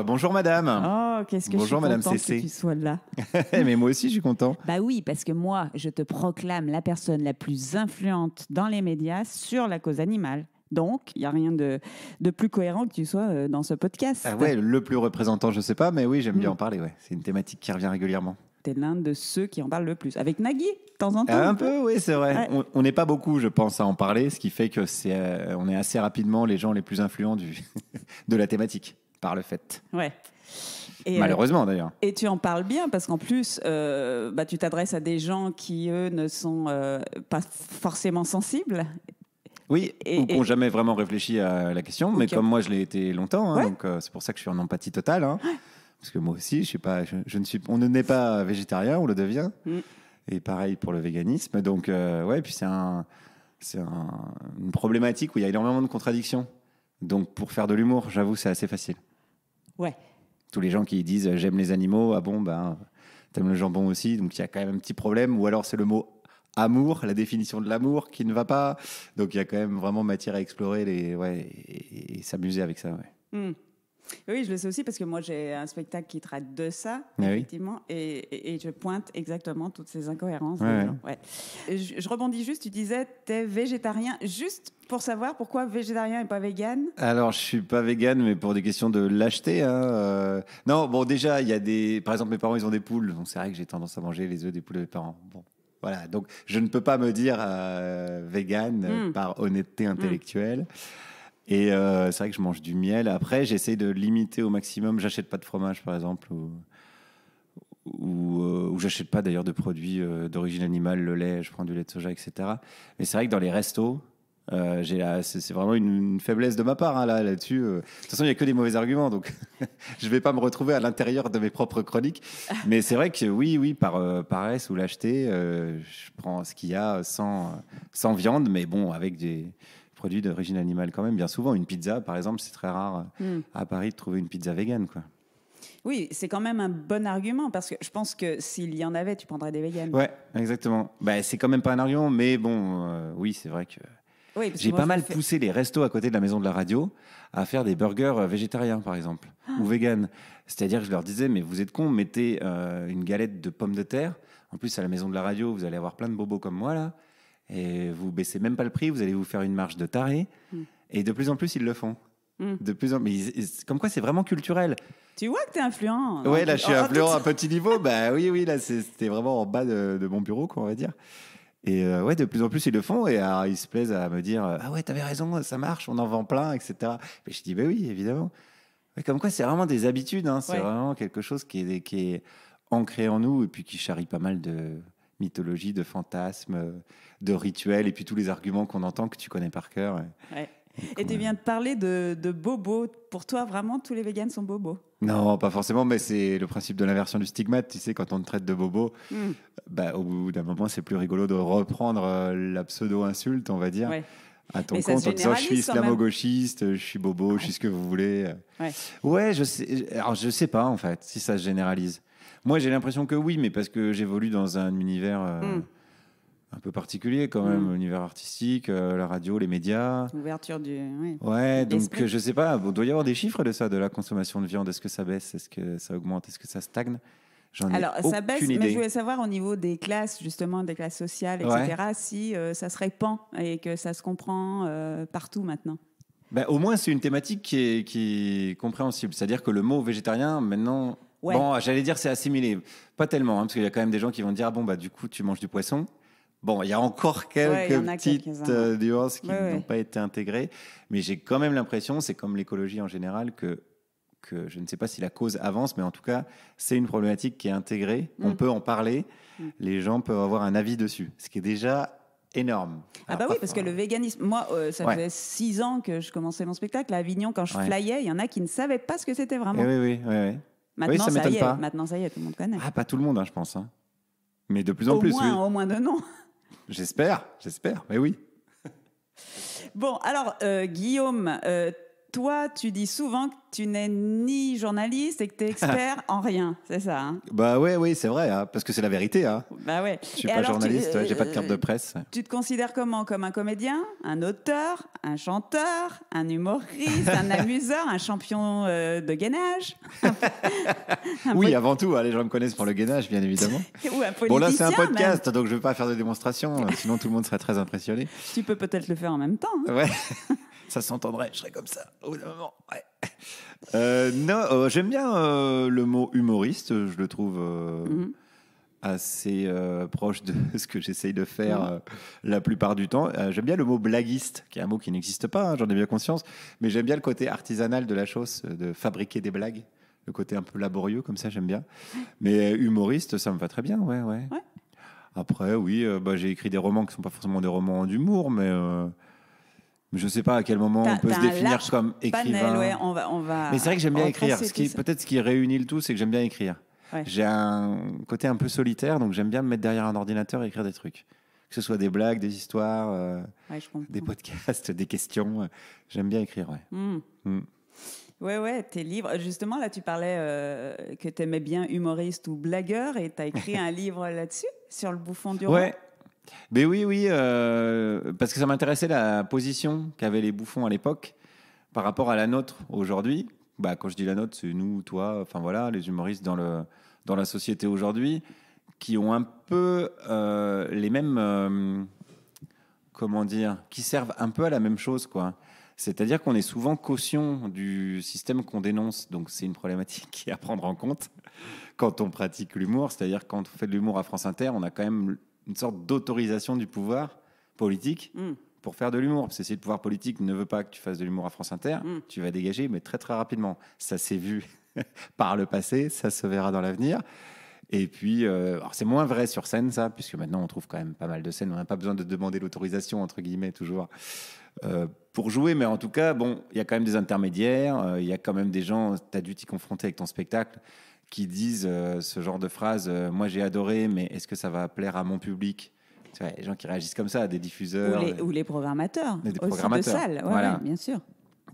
bonjour madame. Oh, qu'est-ce que Bonjour, je suis Madame contente Cessé. que tu sois là. Mais moi aussi, je suis content. Bah oui, parce que moi, je te proclame la personne la plus influente dans les médias sur la cause animale. Donc, il n'y a rien de plus cohérent que tu sois dans ce podcast. Ah ouais, le plus représentant, je sais pas, mais oui, j'aime bien Mm. en parler. Ouais. C'est une thématique qui revient régulièrement. Tu es l'un de ceux qui en parlent le plus. Avec Nagui, de temps en temps. Un peu, oui, c'est vrai. Ouais. On n'est pas beaucoup, je pense, à en parler, ce qui fait que on est assez rapidement les gens les plus influents de la thématique, par le fait. Ouais. Et, Malheureusement, d'ailleurs. et tu en parles bien parce qu'en plus, tu t'adresses à des gens qui, eux, ne sont pas forcément sensibles. Oui, ou qui n'ont jamais vraiment réfléchi à la question, mais Ok. comme moi, je l'ai été longtemps, hein, Ouais. donc c'est pour ça que je suis en empathie totale. Hein, parce que moi aussi, je suis pas, je ne suis, on ne naît pas végétarien, on le devient. Mm. Et pareil pour le véganisme. Donc, ouais, puis une problématique où il y a énormément de contradictions. Donc, pour faire de l'humour, j'avoue, c'est assez facile. Ouais. Tous les gens qui disent j'aime les animaux, ah bon, ben, t'aimes le jambon aussi. Donc, il y a quand même un petit problème. Ou alors, c'est le mot amour, la définition de l'amour qui ne va pas. Donc, il y a quand même vraiment matière à explorer et s'amuser avec ça. Ouais. Mm. Oui, je le sais aussi parce que moi j'ai un spectacle qui traite de ça, Ah oui. effectivement, et je pointe exactement toutes ces incohérences. Ouais, des gens. Ouais. Je rebondis juste, tu disais t'es végétarien, juste pour savoir pourquoi végétarien et pas vegan. Alors, je suis pas vegan, mais pour des questions de lâcheté. Hein, Non, bon, déjà, il y a des. Par exemple, mes parents, ils ont des poules. Donc, c'est vrai que j'ai tendance à manger les œufs des poules de mes parents. Bon, voilà. Donc, je ne peux pas me dire vegan par honnêteté intellectuelle. Et c'est vrai que je mange du miel. Après, j'essaie de limiter au maximum. J'achète pas de fromage, par exemple, ou j'achète pas d'ailleurs de produits d'origine animale, le lait. Je prends du lait de soja, etc. Mais c'est vrai que dans les restos. C'est vraiment une faiblesse de ma part là-dessus. De toute façon, il n'y a que des mauvais arguments, donc je ne vais pas me retrouver à l'intérieur de mes propres chroniques. Mais c'est vrai que oui, par paresse ou lâcheté, je prends ce qu'il y a sans viande, mais bon, avec des produits d'origine animale quand même. Bien souvent, une pizza, par exemple, c'est très rare à Paris de trouver une pizza végane, quoi. Oui, c'est quand même un bon argument parce que je pense que s'il y en avait, tu prendrais des véganes. Ouais, exactement. Bah, c'est quand même pas un argument, mais bon, oui, c'est vrai que... Oui, parce que J'ai moi, pas je mal le fais- poussé les restos à côté de la maison de la radio à faire des burgers végétariens, par exemple, ou véganes. C'est-à-dire que je leur disais, mais vous êtes cons, mettez une galette de pommes de terre. En plus, à la maison de la radio, vous allez avoir plein de bobos comme moi, là. Et vous baissez même pas le prix, vous allez vous faire une marge de taré. Et de plus en plus, ils le font. De plus en... mais comme quoi, c'est vraiment culturel. Tu vois que tu es influent. Ouais, là, je suis influent à tout- petit niveau. Bah oui, là, c'était vraiment en bas de mon bureau, quoi, on va dire. Et ouais, de plus en plus, ils le font. Et alors, ils se plaisent à me dire ah ouais, t'avais raison, ça marche, on en vend plein, etc. Mais je dis bah oui, évidemment. Ouais, comme quoi, c'est vraiment des habitudes. Hein, c'est Ouais. vraiment quelque chose qui est ancré en nous et puis qui charrie pas mal de mythologie, de fantasmes, de rituels et puis tous les arguments qu'on entend que tu connais par cœur. Ouais. Et tu viens de parler de bobos. Pour toi, vraiment, tous les véganes sont bobos. Non, pas forcément, mais c'est le principe de l'inversion du stigmate. Tu sais, quand on te traite de bobo, bah, au bout d'un moment, c'est plus rigolo de reprendre la pseudo-insulte, on va dire, Ouais. à ton Mais ça compte se en disant je suis généralise quand même. islamo-gauchiste, je suis bobo, je suis ce que vous voulez. Ouais. Ouais, je sais. Alors, je sais pas, en fait, si ça se généralise. Moi, j'ai l'impression que oui, mais parce que j'évolue dans un univers un peu particulier, quand même, l'univers artistique, la radio, les médias. Ouverture du. Oui. Ouais, donc L'esprit. je sais pas, il doit y avoir des chiffres de ça, de la consommation de viande. Est-ce que ça baisse? Est-ce que ça augmente? Est-ce que ça stagne? J'en ai Alors, ça baisse, aucune mais idée. je voulais savoir au niveau des classes, justement, des classes sociales, etc., si ça se répand et que ça se comprend partout maintenant. Ben, au moins, c'est une thématique qui est compréhensible. C'est-à-dire que le mot végétarien, maintenant, Ouais. bon, j'allais dire c'est assimilé. Pas tellement, hein, parce qu'il y a quand même des gens qui vont dire, ah bon, bah, du coup, tu manges du poisson. Bon, il y a encore quelques il y en a petites quelques-uns, nuances qui Ouais, n'ont ouais. pas été intégrées. Mais j'ai quand même l'impression, c'est comme l'écologie en général, que je ne sais pas si la cause avance, mais en tout cas, c'est une problématique qui est intégrée. On peut en parler. Les gens peuvent avoir un avis dessus, ce qui est déjà énorme. Ah bah Alors, oui, pas parce que fort. le véganisme, moi, ça Ouais. faisait 6 ans que je commençais mon spectacle à Avignon. Quand je Ouais. flyais, il y en a qui ne savaient pas ce que c'était vraiment. Eh oui. Maintenant, Oui, ça ça m'étonne y est, pas. maintenant, ça y est, tout le monde connaît. Ah, pas tout le monde, hein, je pense. Hein. Mais de plus en au plus, oui. moins de noms. J'espère, mais oui. Bon, alors, Guillaume, toi, tu dis souvent que tu n'es ni journaliste et que tu es expert en rien, c'est ça, hein? Bah ouais, oui, c'est vrai, hein, parce que c'est la vérité. Hein. Bah ouais. Je suis Et pas alors, journaliste, ouais, j'ai pas de carte de presse. tu te considères comment? Comme un comédien, un auteur, un chanteur, un humoriste, un amuseur, un champion de gainage? Oui, avant tout, hein, les gens me connaissent pour le gainage, bien évidemment. Ou un politicien. Bon, là, c'est un podcast, même. donc je ne vais pas faire de démonstration, sinon tout le monde serait très impressionné. Tu peux peut-être le faire en même temps, hein. Ouais, ça s'entendrait, je serais comme ça au bout d'un moment. Ouais. Non, j'aime bien le mot humoriste, je le trouve assez proche de ce que j'essaye de faire la plupart du temps. J'aime bien le mot blaguiste, qui est un mot qui n'existe pas, hein, j'en ai bien conscience, mais j'aime bien le côté artisanal de la chose, de fabriquer des blagues, le côté un peu laborieux, comme ça, j'aime bien. Mais humoriste, ça me va très bien, ouais. Après, oui, j'ai écrit des romans qui ne sont pas forcément des romans d'humour, mais je ne sais pas à quel moment on peut se définir comme écrivain. Panel, ouais, on va mais c'est vrai que j'aime bien écrire. Peut-être ce qui réunit le tout, c'est que j'aime bien écrire. Ouais. J'ai un côté un peu solitaire, donc j'aime bien me mettre derrière un ordinateur et écrire des trucs. Que ce soit des blagues, des histoires, des podcasts, des questions. J'aime bien écrire, ouais. Ouais, tes livres. Justement, là, tu parlais que tu aimais bien humoriste ou blagueur et tu as écrit un livre là-dessus, sur le bouffon du roi. Ouais. Mais oui, parce que ça m'intéressait la position qu'avaient les bouffons à l'époque par rapport à la nôtre aujourd'hui. Quand je dis la nôtre, c'est nous, toi, enfin voilà, les humoristes dans la société aujourd'hui, qui ont un peu les mêmes, comment dire, qui servent un peu à la même chose, quoi. C'est-à-dire qu'on est souvent caution du système qu'on dénonce, donc c'est une problématique qui est à prendre en compte quand on pratique l'humour. C'est-à-dire quand on fait de l'humour à France Inter, on a quand même une sorte d'autorisation du pouvoir politique pour faire de l'humour. Parce que si le pouvoir politique ne veut pas que tu fasses de l'humour à France Inter, tu vas dégager, mais très très rapidement. Ça s'est vu par le passé, ça se verra dans l'avenir. Et puis, alors c'est moins vrai sur scène, ça, puisque maintenant on trouve quand même pas mal de scènes. On n'a pas besoin de demander l'autorisation, entre guillemets, toujours, pour jouer. Mais en tout cas, bon, il y a quand même des intermédiaires. Il y a quand même des gens, tu as dû t'y confronter avec ton spectacle, qui disent ce genre de phrase, moi j'ai adoré, mais est-ce que ça va plaire à mon public? Tu vois, les gens qui réagissent comme ça, des diffuseurs. Ou les programmateurs. Des aussi programmateurs. de salles, voilà. Ouais, bien sûr.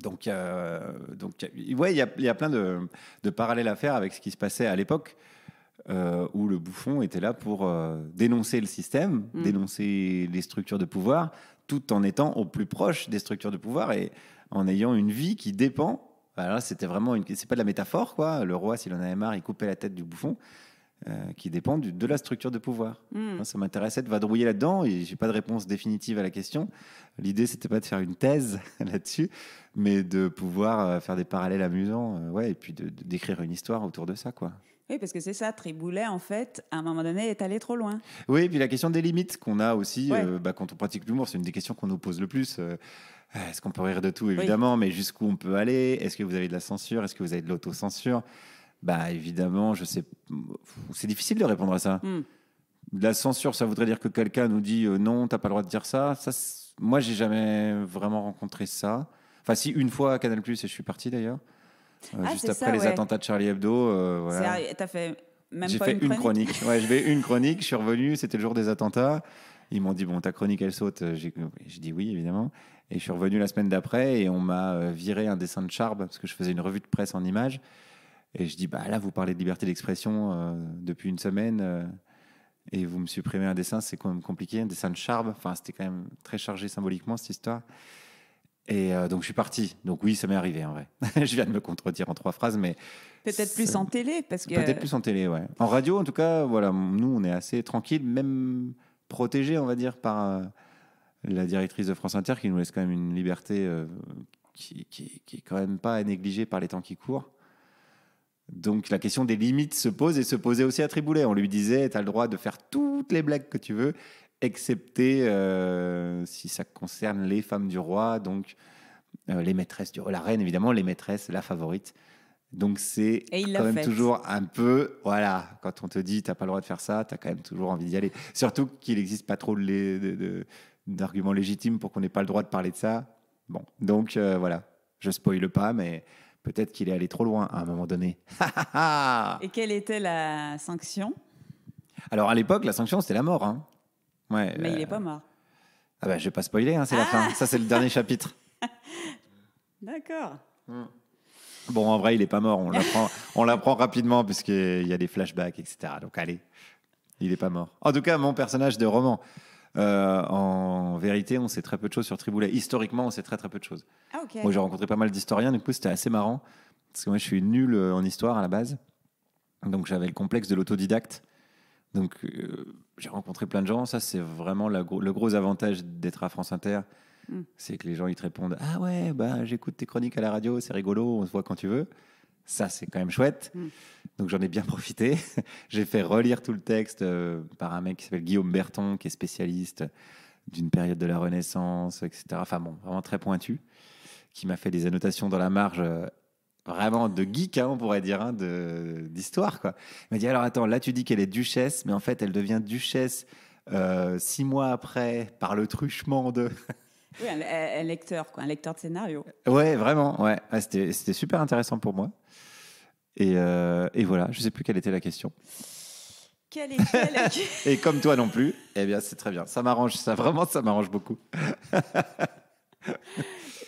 Donc, ouais, il y a plein de parallèles à faire avec ce qui se passait à l'époque, où le bouffon était là pour dénoncer le système, dénoncer les structures de pouvoir, tout en étant au plus proche des structures de pouvoir et en ayant une vie qui dépend. Alors là, c'était vraiment c'est pas de la métaphore, quoi. Le roi, s'il en avait marre, il coupait la tête du bouffon, qui dépend de la structure de pouvoir. Ça m'intéressait de vadrouiller là-dedans et j'ai pas de réponse définitive à la question. L'idée, c'était pas de faire une thèse là-dessus, mais de pouvoir faire des parallèles amusants, et puis d'écrire une histoire autour de ça, quoi. Oui, parce que c'est ça, Triboulet, en fait, à un moment donné, est allé trop loin. Oui, et puis la question des limites qu'on a aussi, Ouais. quand on pratique l'humour, c'est une des questions qu'on nous pose le plus. Est-ce qu'on peut rire de tout, évidemment, mais jusqu'où on peut aller? Est-ce que vous avez de la censure? Est-ce que vous avez de l'autocensure? Évidemment, je sais. C'est difficile de répondre à ça. De la censure, ça voudrait dire que quelqu'un nous dit non, t'as pas le droit de dire ça. Moi, j'ai jamais vraiment rencontré ça. Enfin, si, une fois à Canal+, et je suis parti d'ailleurs. Juste après les attentats de Charlie Hebdo. Voilà. T'as fait même J'ai pas fait une chronique. Ouais, j'ai fait une chronique, je suis revenu, c'était le jour des attentats. Ils m'ont dit, bon, ta chronique, elle saute. J'ai dit oui, évidemment. Et je suis revenu la semaine d'après et on m'a viré un dessin de Charb parce que je faisais une revue de presse en images. Et je dis, là, vous parlez de liberté d'expression depuis une semaine et vous me supprimez un dessin, c'est quand même compliqué. Un dessin de Charb, enfin, c'était quand même très chargé symboliquement, cette histoire. Et donc, je suis parti. Donc, oui, ça m'est arrivé, en vrai. Je viens de me contredire en 3 phrases, mais... Peut-être plus en télé, parce que... Peut-être plus en télé, ouais. En radio, en tout cas, voilà, nous, on est assez tranquille, même protégé, on va dire, par la directrice de France Inter, qui nous laisse quand même une liberté qui est quand même pas à négliger par les temps qui courent. Donc, la question des limites se pose et se posait aussi à Triboulet. On lui disait, tu as le droit de faire toutes les blagues que tu veux, excepté si ça concerne les femmes du roi, donc les maîtresses du roi, la reine évidemment, les maîtresses, la favorite. Donc c'est quand même toujours un peu, voilà, quand on te dit t'as pas le droit de faire ça, t'as quand même toujours envie d'y aller. Surtout qu'il n'existe pas trop d'arguments légitimes pour qu'on n'ait pas le droit de parler de ça. Bon, donc voilà, je spoile pas, mais peut-être qu'il est allé trop loin à un moment donné. Et quelle était la sanction? Alors à l'époque, la sanction c'était la mort, hein. Ouais, mais il n'est pas mort. Je vais pas spoiler, hein, c'est la fin. Ça, c'est le dernier chapitre. D'accord. Bon, en vrai, il n'est pas mort. On l'apprend rapidement puisqu'il y a des flashbacks, etc. Donc, allez, il n'est pas mort. En tout cas, mon personnage de roman, en vérité, on sait très peu de choses sur Triboulet. Historiquement, on sait très, très peu de choses. Ah, ok. Moi, j'ai rencontré pas mal d'historiens. Du coup, c'était assez marrant. Parce que moi, je suis nul en histoire à la base. Donc, j'avais le complexe de l'autodidacte. Donc, j'ai rencontré plein de gens. Ça, c'est vraiment le gros avantage d'être à France Inter. C'est que les gens, ils te répondent « Ah ouais, bah, j'écoute tes chroniques à la radio, c'est rigolo, on se voit quand tu veux. » Ça, c'est quand même chouette. Donc, j'en ai bien profité. J'ai fait relire tout le texte par un mec qui s'appelle Guillaume Berton, qui est spécialiste d'une période de la Renaissance, etc. Enfin bon, vraiment très pointu, qui m'a fait des annotations dans la marge vraiment de geek, hein, on pourrait dire, hein, d'histoire, quoi. Il m'a dit « Alors, attends, là, tu dis qu'elle est duchesse, mais en fait, elle devient duchesse 6 mois après par le truchement de... » Oui, un lecteur, quoi, un lecteur de scénario. Ouais, vraiment, ouais. Ah, c'était super intéressant pour moi. Et voilà, je ne sais plus quelle était la question. Quelle était la question? Et comme toi non plus, eh bien, c'est très bien. Ça m'arrange, ça m'arrange beaucoup.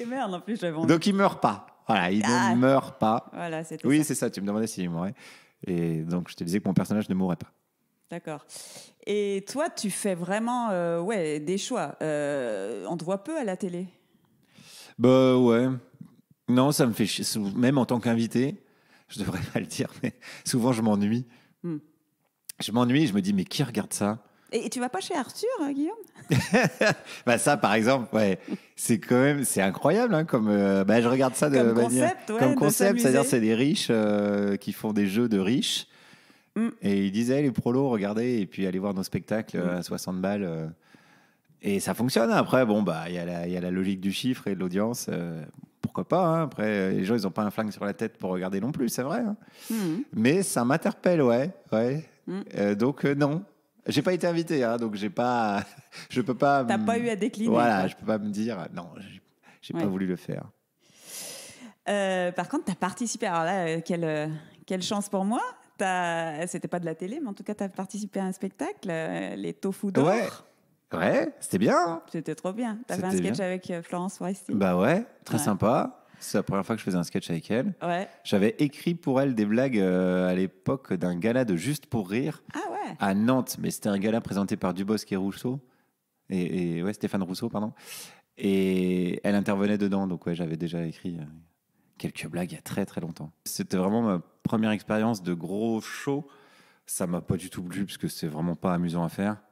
Et merde, en plus, j'avais envie. Donc, il ne meurt pas. Voilà, il ne meurt pas. Voilà, c'était Oui, ça. c'est ça, tu me demandais s'il mourrait. Et donc, je te disais que mon personnage ne mourrait pas. D'accord. Et toi, tu fais vraiment des choix. On te voit peu à la télé. Bah ouais. Non, ça me fait chier. Même en tant qu'invité, je devrais pas le dire, mais souvent je m'ennuie. Je m'ennuie, je me dis, mais qui regarde ça? Et tu vas pas chez Arthur, Guillaume? Bah ça, par exemple, ouais, c'est incroyable, hein, comme je regarde ça de Comme manière, concept, ouais, comme de concept, c'est-à-dire s'amuser. c'est des riches qui font des jeux de riches. Et ils disaient, les prolos, regardez, et puis allez voir nos spectacles à 60 balles. Et ça fonctionne. Après, bon, bah, il y a la logique du chiffre et de l'audience. Pourquoi pas, hein. Après, les gens, ils n'ont pas un flingue sur la tête pour regarder non plus, c'est vrai, hein. Mais ça m'interpelle, ouais. Donc, non. J'ai pas été invité, hein, donc je peux pas. T'as pas eu à décliner. Voilà, Quoi. je peux pas me dire, non, j'ai pas voulu le faire. Par contre, tu as participé. Alors là, quelle chance pour moi. C'était pas de la télé, mais en tout cas, tu as participé à un spectacle, les Tofu d'or. Ouais, c'était bien. Hein. C'était trop bien. Tu as fait un sketch avec Florence Foresti. Bah ouais, très sympa. C'est la première fois que je faisais un sketch avec elle. Ouais. J'avais écrit pour elle des blagues à l'époque d'un gala de Juste pour rire à Nantes, mais c'était un gala présenté par Dubosc et Rousseau. Et Stéphane Rousseau, pardon. Et elle intervenait dedans, donc ouais, j'avais déjà écrit quelques blagues il y a très très longtemps. C'était vraiment ma première expérience de gros show. Ça m'a pas du tout plu parce que c'est vraiment pas amusant à faire.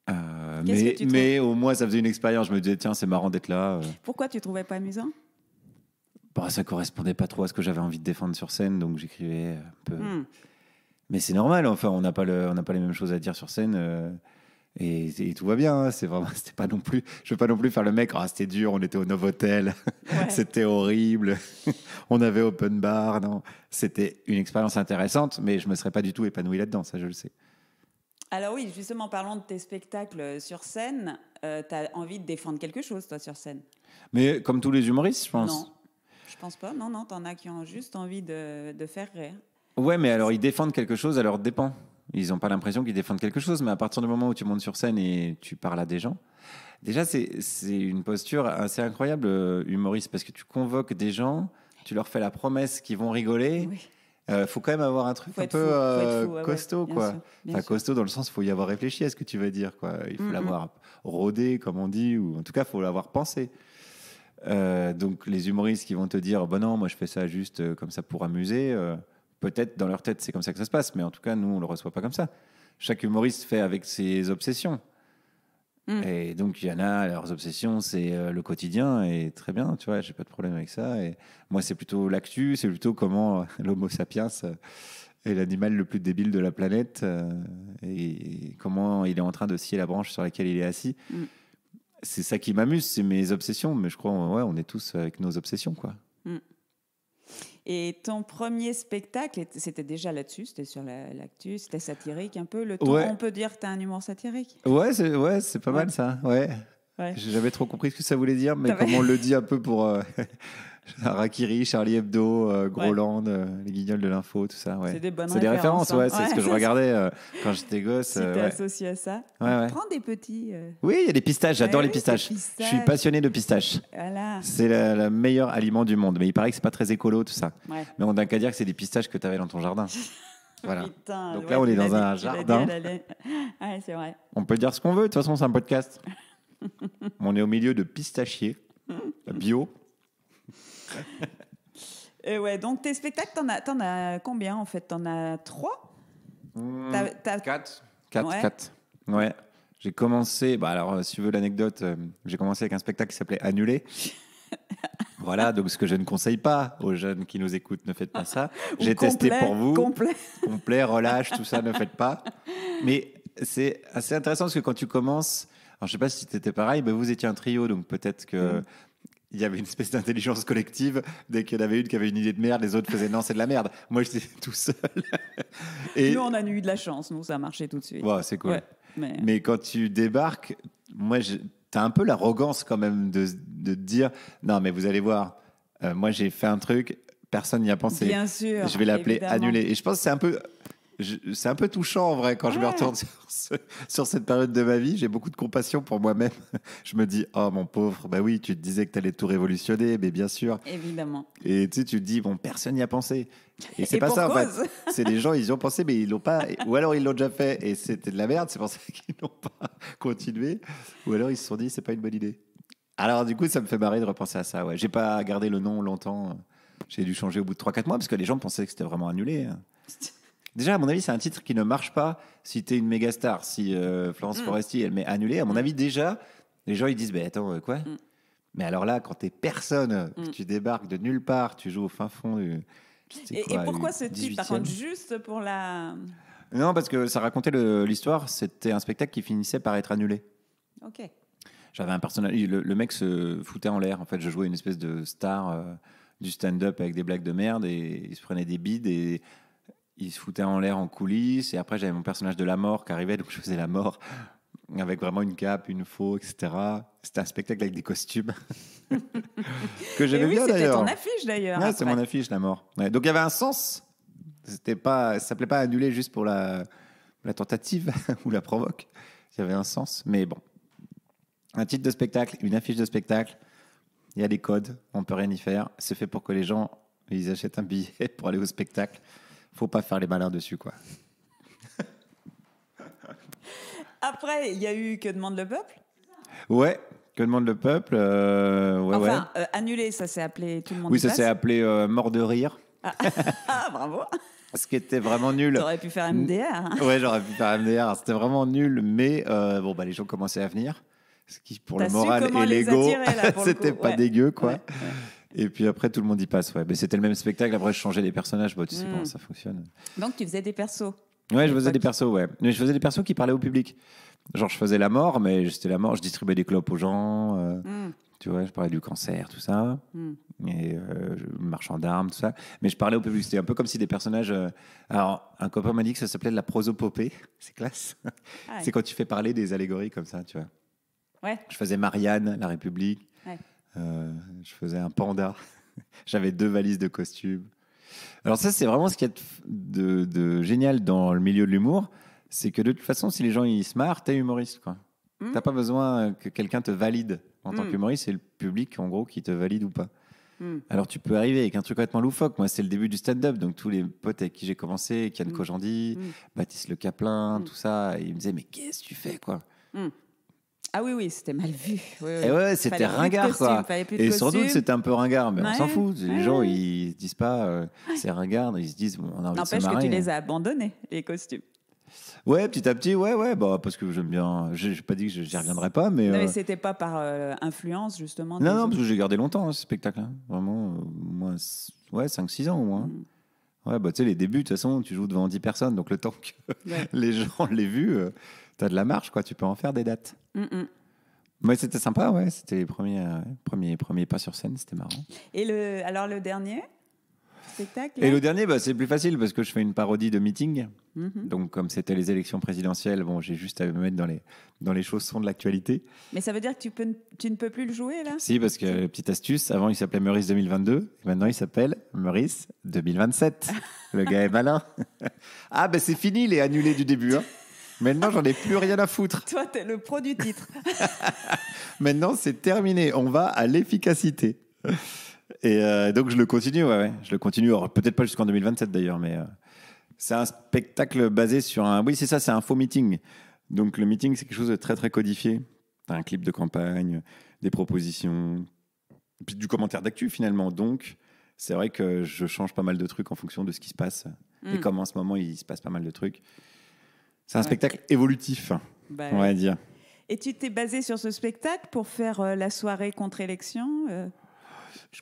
Mais au moins ça faisait une expérience. Je me disais tiens, c'est marrant d'être là. Pourquoi tu trouvais pas amusant? Bah, ça correspondait pas trop à ce que j'avais envie de défendre sur scène, donc j'écrivais un peu. Mais c'est normal. Enfin, on n'a pas les mêmes choses à dire sur scène. Et tout va bien, hein. C'était pas non plus. Je veux pas non plus faire le mec. Ah, c'était dur. On était au Novotel. C'était horrible. On avait open bar. Non, c'était une expérience intéressante, mais je me serais pas du tout épanoui là-dedans. Ça, je le sais. Alors oui, justement, parlons de tes spectacles sur scène. Tu as envie de défendre quelque chose, toi, sur scène? Mais comme tous les humoristes, je pense. Non, je pense pas. Non, t'en as qui ont juste envie de faire rire. Ouais, mais alors ils défendent quelque chose, alors dépend. Ils n'ont pas l'impression qu'ils défendent quelque chose, mais à partir du moment où tu montes sur scène et tu parles à des gens, déjà c'est une posture assez incroyable, humoriste, parce que tu convoques des gens, tu leur fais la promesse qu'ils vont rigoler. Faut quand même avoir un truc un peu costaud, quoi. Enfin, costaud dans le sens, il faut y avoir réfléchi à ce que tu veux dire, quoi. Il faut l'avoir rodé, comme on dit, ou en tout cas, il faut l'avoir pensé. Donc, les humoristes qui vont te dire, bah non, moi je fais ça juste comme ça pour amuser. Peut-être dans leur tête, c'est comme ça que ça se passe, mais en tout cas, nous, on le reçoit pas comme ça. Chaque humoriste fait avec ses obsessions. Et donc, il y en a, leurs obsessions, c'est le quotidien, et très bien, tu vois, j'ai pas de problème avec ça. Et moi, c'est plutôt l'actu, c'est plutôt comment l'homo sapiens est l'animal le plus débile de la planète, et comment il est en train de scier la branche sur laquelle il est assis. C'est ça qui m'amuse, c'est mes obsessions, mais je crois, on est tous avec nos obsessions, quoi. Et ton premier spectacle, c'était déjà là-dessus, c'était sur l'actu, c'était satirique un peu. Le ton, on peut dire que tu as un humour satirique? Ouais, c'est pas mal ça. Ouais. J'ai jamais trop compris ce que ça voulait dire, mais comme on le dit un peu pour Harakiri, Charlie Hebdo, Groland, les Guignols de l'info, tout ça. Ouais. C'est des bonnes C'est des références, hein. ouais. C'est ce que je regardais quand j'étais gosse. Si t'es Ouais. associé à ça, Ouais. prends des petits. Oui, il y a des pistaches. J'adore les oui, pistaches. des Je suis pistaches. passionné de pistaches. Voilà. C'est le meilleur aliment du monde. Mais il paraît que c'est pas très écolo, tout ça. Ouais. Mais on n'a qu'à dire que c'est des pistaches que tu avais dans ton jardin. Voilà. Putain, Donc ouais, là, on est tu dans l'as un dit, tu l'as jardin. dit, ouais, c'est vrai. On peut dire ce qu'on veut. De toute façon, c'est un podcast. On est au milieu de pistachiers, bio. Et ouais, donc tes spectacles, t'en as combien en fait? T'en as 3? T'as- 4. Ouais. 4. Ouais. J'ai commencé, alors si tu veux l'anecdote, j'ai commencé avec un spectacle qui s'appelait Annulé. Voilà, donc ce que je ne conseille pas aux jeunes qui nous écoutent, ne faites pas ça. Ou J'ai testé pour vous. Complet. Relâche, tout ça, ne faites pas. Mais c'est assez intéressant parce que quand tu commences, alors je sais pas si c'était pareil, mais vous étiez un trio, donc peut-être que il y avait une espèce d'intelligence collective. Dès qu'il y en avait une qui avait une idée de merde, les autres faisaient non, c'est de la merde. Moi, j'étais tout seul. Et Nous, on a eu de la chance, nous, ça a marché tout de suite. ouais, c'est cool. Ouais, mais quand tu débarques, moi, t'as un peu l'arrogance quand même de te dire non, mais vous allez voir, moi j'ai fait un truc, personne n'y a pensé. Bien sûr. Je vais l'appeler évidemment. Annulé. Et je pense que c'est un peu touchant en vrai quand je me retourne sur cette période de ma vie. J'ai beaucoup de compassion pour moi-même. Je me dis, oh mon pauvre, bah oui, tu te disais que tu allais tout révolutionner, mais bien sûr. Évidemment. Et tu te dis, bon, personne n'y a pensé. Et c'est Et pas pour ça en cause. fait. C'est des gens, ils y ont pensé, mais ils l'ont pas. Ou alors ils l'ont déjà fait et c'était de la merde, c'est pour ça qu'ils n'ont pas continué. Ou alors ils se sont dit, c'est pas une bonne idée. Alors du coup, ça me fait marrer de repenser à ça. Ouais. J'ai pas gardé le nom longtemps. J'ai dû changer au bout de 3-4 mois parce que les gens pensaient que c'était vraiment annulé. Déjà, à mon avis, c'est un titre qui ne marche pas si tu es une méga star. Si Florence Foresti, elle met annulé, à mon avis, déjà, les gens ils disent bah, attends, quoi Mais alors là, quand t'es personne, que tu débarques de nulle part, tu joues au fin fond du. Et pourquoi ce titre, par contre, juste pour la. Non, parce que ça racontait l'histoire, c'était un spectacle qui finissait par être annulé. Ok. J'avais un personnage, le mec se foutait en l'air. En fait, je jouais une espèce de star du stand-up avec des blagues de merde et il se prenait des bides et il se foutait en l'air en coulisses. Et après, j'avais mon personnage de la mort qui arrivait, donc je faisais la mort avec vraiment une cape, une faux, etc. C'était un spectacle avec des costumes que j'aimais bien d'ailleurs. C'était ton affiche d'ailleurs. Ouais, c'est mon affiche, la mort. Ouais, donc il y avait un sens. Ça s'appelait pas annuler juste pour la tentative ou la provoque. Il y avait un sens, mais bon. Un titre de spectacle, une affiche de spectacle, il y a des codes, on peut rien y faire. C'est fait pour que les gens ils achètent un billet pour aller au spectacle. Faut pas faire les malins dessus, quoi. Après, il y a eu Que demande le peuple? Ouais, Que demande le peuple Annulé, ça s'est appelé Tout le monde. Oui, ça s'est appelé Mort de rire. Ah, bravo. Ce qui était vraiment nul. T'aurais pu faire MDR. Ouais, j'aurais pu faire MDR. C'était vraiment nul, mais les gens commençaient à venir. Ce qui, pour le moral et l'ego, c'était pas dégueu, quoi. Ouais. Et puis après, tout le monde y passe. Ouais. Mais c'était le même spectacle. Après, je changeais les personnages. Tu sais comment ça fonctionne. Donc, tu faisais des persos. Ouais, je faisais des persos, ouais. Mais je faisais des persos qui parlaient au public. Genre, je faisais la mort, mais c'était la mort. Je distribuais des clopes aux gens. Tu vois, je parlais du cancer, tout ça. Et marchand d'armes, tout ça. Mais je parlais au public. C'était un peu comme si des personnages. Alors, un copain m'a dit que ça s'appelait de la prosopopée. C'est classe. Ah ouais. C'est quand tu fais parler des allégories comme ça, tu vois. Ouais. Je faisais Marianne, la République. Ouais. Je faisais un panda. J'avais 2 valises de costumes. Alors ça, c'est vraiment ce qu'il y a de génial dans le milieu de l'humour. C'est que de toute façon, si les gens ils se marrent, t'es humoriste, quoi. T'as pas besoin que quelqu'un te valide en tant qu'humoriste. C'est le public, en gros, qui te valide ou pas. Alors tu peux arriver avec un truc complètement loufoque. Moi, c'est le début du stand-up. Donc tous les potes avec qui j'ai commencé, Kian Kojandi, Baptiste Le Caplin, tout ça, ils me disaient, mais qu'est-ce que tu fais, quoi Ah oui, c'était mal vu. Oui. Et ouais, c'était ringard, quoi. Et sans doute, c'était un peu ringard, mais on s'en fout. Les gens, ils se disent pas c'est ringard, ils se disent on a envie de se marrer. N'empêche que tu les as abandonnés, les costumes. Ouais, petit à petit, ouais, parce que j'aime bien. J'ai pas dit que j'y reviendrai pas, mais. Non, mais c'était pas par influence, justement. Non, parce que j'ai gardé longtemps ce spectacle-là. Vraiment, moins 5-6 ans au moins. Ouais, tu sais, les débuts, de toute façon, tu joues devant 10 personnes, donc le temps que les gens l'aient vu, t'as de la marge, quoi. Tu peux en faire des dates. Ouais, c'était sympa, ouais. C'était les premiers pas sur scène, c'était marrant. Et alors le dernier spectacle Et le dernier, c'est plus facile parce que je fais une parodie de meeting. Mhm. Donc, comme c'était les élections présidentielles, bon, j'ai juste à me mettre dans les chaussons de l'actualité. Mais ça veut dire que tu ne peux plus le jouer, là? Si, parce que, petite astuce, avant, il s'appelait Meurice 2022. Et maintenant, il s'appelle Meurice 2027. Le gars est malin. Ah, c'est fini, les annulés du début. Hein. Maintenant, j'en ai plus rien à foutre. Toi, t'es le pro du titre. Maintenant, c'est terminé. On va à l'efficacité. Et donc, je le continue, ouais. Je le continue. Alors, peut-être pas jusqu'en 2027, d'ailleurs, mais c'est un spectacle basé sur un... Oui, c'est ça, c'est un faux meeting. Donc, le meeting, c'est quelque chose de très, très codifié. T'as un clip de campagne, des propositions, puis du commentaire d'actu, finalement. Donc, c'est vrai que je change pas mal de trucs en fonction de ce qui se passe. Et comme en ce moment, il se passe pas mal de trucs. C'est un spectacle évolutif, on va dire. Et tu t'es basé sur ce spectacle pour faire la soirée contre-élection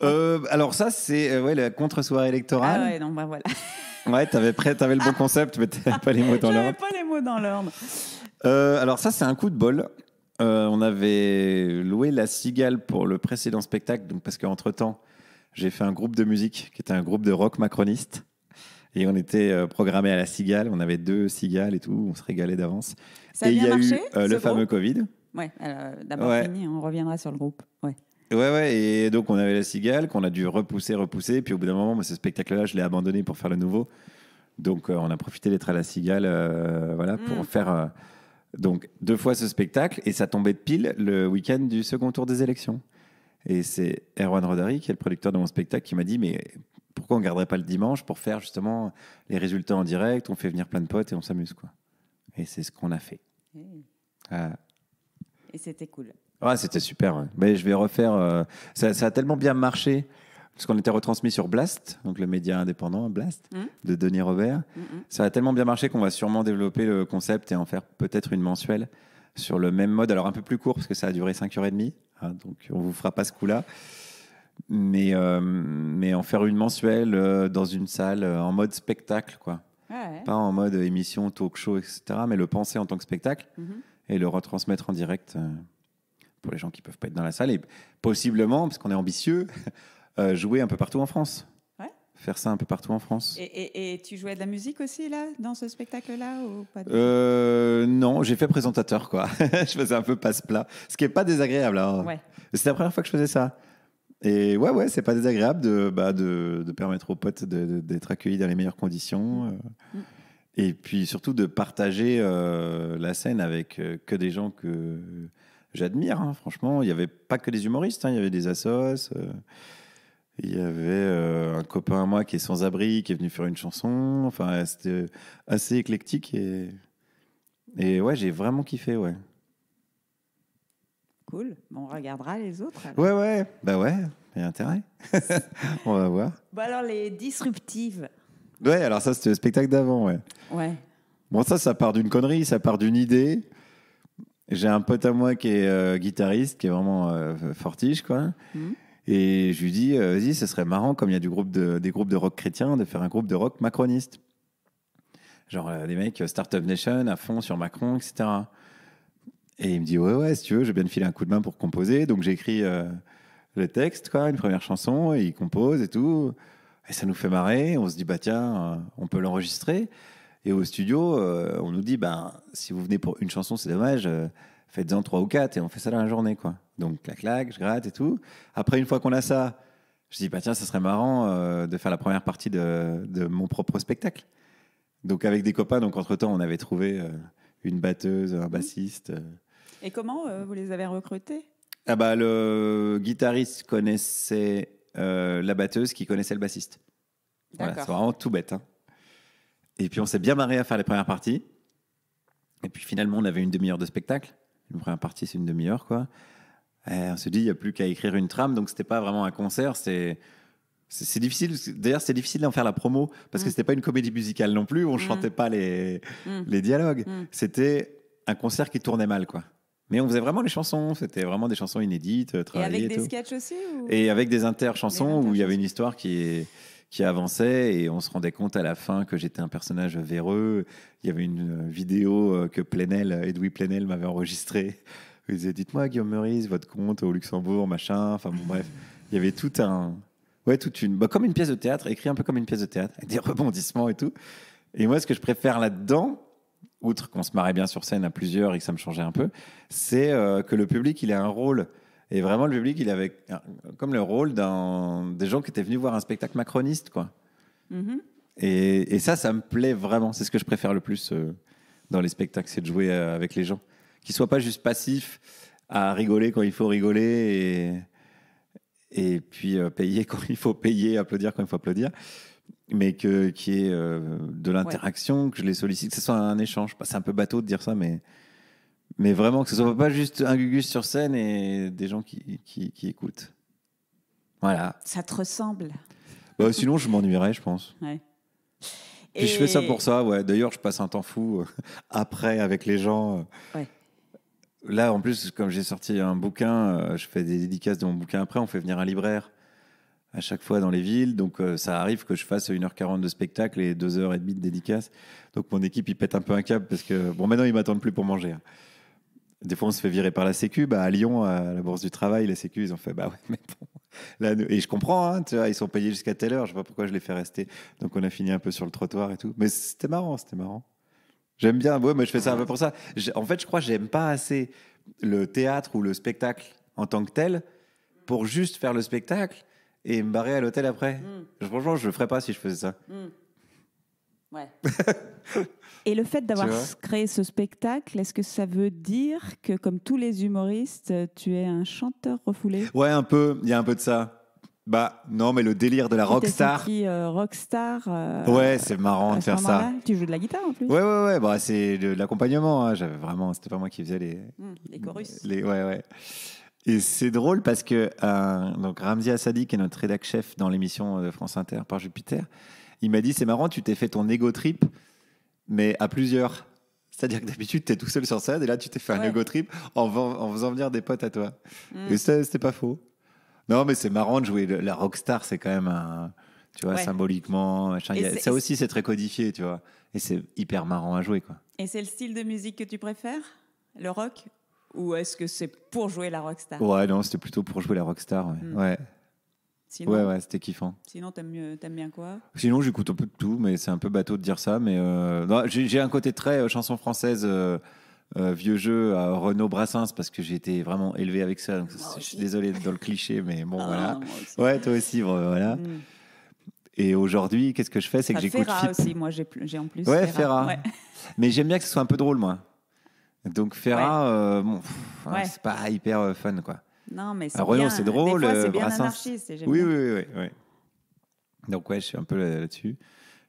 alors ça, c'est la contre-soirée électorale. Ah ouais, non, voilà. Ouais, t'avais le bon concept, mais t'avais pas les mots dans J'avais l'ordre. pas les mots dans l'ordre. Alors ça, c'est un coup de bol. On avait loué la Cigale pour le précédent spectacle, donc parce qu'entre-temps, j'ai fait un groupe de musique qui était un groupe de rock macroniste. Et on était programmé à la Cigale. On avait 2 cigales et tout. On se régalait d'avance. Ça a bien marché, il y a eu le fameux Covid. Ouais, d'abord fini, on reviendra sur le groupe. Ouais. Ouais. Et donc, on avait la Cigale qu'on a dû repousser. Puis au bout d'un moment, ce spectacle-là, je l'ai abandonné pour faire le nouveau. Donc, on a profité d'être à la Cigale pour faire donc 2 fois ce spectacle. Et ça tombait pile le week-end du second tour des élections. Et c'est Erwan Rodari, qui est le producteur de mon spectacle, qui m'a dit mais pourquoi on ne garderait pas le dimanche pour faire justement les résultats en direct, on fait venir plein de potes et on s'amuse, quoi. Et c'est ce qu'on a fait. Et c'était cool. Ouais, c'était super. Ouais. Mais je vais refaire... ça a tellement bien marché, parce qu'on était retransmis sur Blast, donc le média indépendant Blast, de Denis Robert. Ça a tellement bien marché qu'on va sûrement développer le concept et en faire peut-être une mensuelle sur le même mode, alors un peu plus court, parce que ça a duré 5h30, donc on ne vous fera pas ce coup-là. Mais en faire une mensuelle dans une salle en mode spectacle, quoi. Ouais. Pas en mode émission, talk show, etc., mais le penser en tant que spectacle et le retransmettre en direct pour les gens qui ne peuvent pas être dans la salle et possiblement, parce qu'on est ambitieux, jouer un peu partout en France. Ouais. Faire ça un peu partout en France. Et tu jouais de la musique aussi, là, dans ce spectacle-là ou pas Non, j'ai fait présentateur, quoi. Je faisais un peu passe-plat, ce qui n'est pas désagréable. Hein. Ouais. C'était la première fois que je faisais ça. Et ouais, c'est pas désagréable de permettre aux potes d'être accueillis dans les meilleures conditions. Et puis surtout de partager la scène avec que des gens que j'admire. Hein. Franchement, il n'y avait pas que des humoristes, il y avait des assos. Il y avait un copain à moi qui est sans-abri, qui est venu faire une chanson. Enfin, c'était assez éclectique. Et ouais, j'ai vraiment kiffé, ouais. Cool. Bon, on regardera les autres. Alors. Ouais. Il y a intérêt. On va voir. Bon, alors, les disruptives. Ouais, alors ça, c'était le spectacle d'avant, ouais. Ouais. Bon, ça part d'une connerie, ça part d'une idée. J'ai un pote à moi qui est guitariste, qui est vraiment fortiche, quoi. Et je lui dis, vas-y, ce serait marrant, comme il y a des groupes de rock chrétiens, de faire un groupe de rock macroniste. Genre des mecs Startup Nation à fond sur Macron, etc. Et il me dit, ouais, si tu veux, je vais bien te filer un coup de main pour composer. Donc j'ai écrit le texte, quoi, une première chanson, et il compose et tout. Et ça nous fait marrer. On se dit, bah tiens, on peut l'enregistrer. Et au studio, on nous dit, si vous venez pour une chanson, c'est dommage, faites-en 3 ou 4 et on fait ça dans la journée, quoi. Donc, clac, je gratte et tout. Après, une fois qu'on a ça, je dis, tiens, ça serait marrant de faire la première partie de mon propre spectacle. Donc, avec des copains, entre-temps, on avait trouvé une batteuse, un bassiste. Et comment vous les avez recrutés ? Le guitariste connaissait la batteuse qui connaissait le bassiste. Voilà, c'est vraiment tout bête, hein. Et puis on s'est bien marré à faire les premières parties. Et puis finalement, on avait une demi-heure de spectacle. Une première partie, c'est une demi-heure, quoi. Et on s'est dit, il n'y a plus qu'à écrire une trame. Donc, ce n'était pas vraiment un concert. C'est difficile. D'ailleurs, c'était difficile d'en faire la promo parce que ce n'était pas une comédie musicale non plus. On ne chantait pas les dialogues. C'était un concert qui tournait mal, quoi. Mais on faisait vraiment les chansons. C'était vraiment des chansons inédites, travaillées. Et avec des sketchs aussi Et avec des inter-chansons où il y avait une histoire qui avançait et on se rendait compte à la fin que j'étais un personnage véreux. Il y avait une vidéo que Edoui Plenel m'avait enregistrée. Il disait, dites-moi Guillaume Meurice, votre compte au Luxembourg, machin. Enfin bon, bref, il y avait tout un Ouais, comme une pièce de théâtre, écrit un peu comme une pièce de théâtre, avec des rebondissements et tout. Et moi, ce que je préfère là-dedans, outre qu'on se marrait bien sur scène à plusieurs et que ça me changeait un peu, c'est que le public, il a un rôle. Et vraiment, le public, il avait comme le rôle des gens qui étaient venus voir un spectacle macroniste, quoi. Mhm. Et ça me plaît vraiment. C'est ce que je préfère le plus dans les spectacles, c'est de jouer avec les gens. Qu'ils ne soient pas juste passifs à rigoler quand il faut rigoler et puis payer quand il faut payer, applaudir quand il faut applaudir. Mais qu'il y ait de l'interaction, que je les sollicite, que ce soit un échange. C'est un peu bateau de dire ça, mais vraiment que ce soit pas juste un Gugus sur scène et des gens qui écoutent. Voilà. Ça te ressemble. Bah, sinon, je m'ennuierais, je pense. Ouais. Puis je fais ça pour ça, ouais. D'ailleurs, je passe un temps fou après avec les gens. Ouais. Là, en plus, comme j'ai sorti un bouquin, je fais des dédicaces de mon bouquin après. On fait venir un libraire à chaque fois dans les villes. Donc, ça arrive que je fasse 1h40 de spectacle et 2h30 de dédicace. Donc, mon équipe, ils pètent un peu un câble parce que, bon, maintenant, ils m'attendent plus pour manger. Hein. Des fois, on se fait virer par la Sécu. Bah, à Lyon, à la Bourse du Travail, la Sécu, ils ont fait, bah ouais, mais bon. Là, et je comprends, hein, tu vois, ils sont payés jusqu'à telle heure. Je sais pas pourquoi je les fais rester. Donc, on a fini un peu sur le trottoir et tout. Mais c'était marrant, c'était marrant. J'aime bien. Ouais, mais je fais ça un peu pour ça. En fait, je crois que j'aime pas assez le théâtre ou le spectacle en tant que tel pour juste faire le spectacle et me barrer à l'hôtel après. Franchement, je le ferais pas si je faisais ça. Ouais. Et le fait d'avoir créé ce spectacle, est-ce que ça veut dire que, comme tous les humoristes, tu es un chanteur refoulé? Ouais, un peu. Il y a un peu de ça. Bah non, mais le délire de la rockstar. Rockstar. Ouais, c'est marrant de faire ça. Tu joues de la guitare en plus. Ouais. Bah, c'est de l'accompagnement. Hein. J'avais vraiment, c'était pas moi qui faisais les chorus. Ouais. Et c'est drôle parce que donc Ramzi Assadi, qui est notre rédac chef dans l'émission de France Inter par Jupiter, il m'a dit c'est marrant, tu t'es fait ton ego trip, mais à plusieurs. C'est-à-dire que d'habitude, tu es tout seul sur scène et là, tu t'es fait un ego trip en faisant venir des potes à toi. Et c'était pas faux. Non, mais c'est marrant de jouer. La rockstar, c'est quand même tu vois, symboliquement. Ça aussi, c'est très codifié, tu vois. Et c'est hyper marrant à jouer, quoi. Et c'est le style de musique que tu préfères, le rock? Ou est-ce que c'est pour jouer la rockstar? Ouais, non, c'était plutôt pour jouer la rockstar, ouais. Sinon, ouais, c'était kiffant. Sinon, t'aimes bien quoi? Sinon, j'écoute un peu de tout, mais c'est un peu bateau de dire ça. Mais non, j'ai un côté très chanson française, vieux jeu à Renaud Brassens, parce que j'ai été vraiment élevé avec ça. Donc, je suis désolé dans le cliché, mais bon, voilà. Ouais, toi aussi, voilà. Et aujourd'hui, qu'est-ce que je fais? C'est que j'écoute Ferra aussi, moi j'ai en plus. Ouais, Ferra. Ouais. Mais j'aime bien que ce soit un peu drôle, moi. Donc Ferra, c'est pas hyper fun, quoi. Non, mais c'est Renaud, c'est drôle. Des fois, c'est bien Brassens. anarchiste. Oui. Donc, ouais, je suis un peu là-dessus.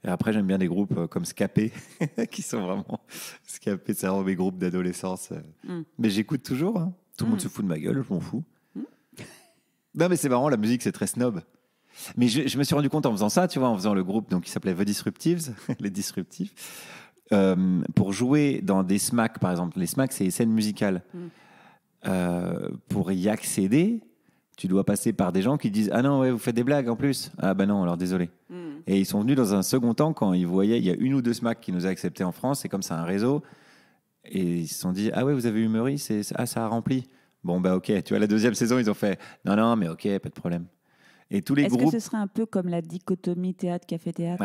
Et après, j'aime bien des groupes comme Scapé, qui sont vraiment... Scapé, c'est vraiment mes groupes d'adolescence. Mais j'écoute toujours. Hein. Tout le monde se fout de ma gueule, je m'en fous. Non, mais c'est marrant, la musique, c'est très snob. Mais je me suis rendu compte en faisant ça, tu vois, en faisant le groupe donc, qui s'appelait The Disruptives, les Disruptifs, pour jouer dans des SMAC, par exemple. Les SMAC, c'est les scènes musicales. Pour y accéder, tu dois passer par des gens qui disent « Ah non, ouais, vous faites des blagues en plus ?» Ah ben non, alors désolé. Et ils sont venus dans un second temps quand ils voyaient, il y a 1 ou 2 SMAC qui nous a acceptés en France, c'est comme ça un réseau. Et ils se sont dit « Ah ouais, vous avez eu Meurice et ça a rempli. » Bon, bah ok, tu vois, la 2e saison, ils ont fait « Non, mais ok, pas de problème. » Et tous les Est-ce groupes... que ce serait un peu comme la dichotomie théâtre-café-théâtre?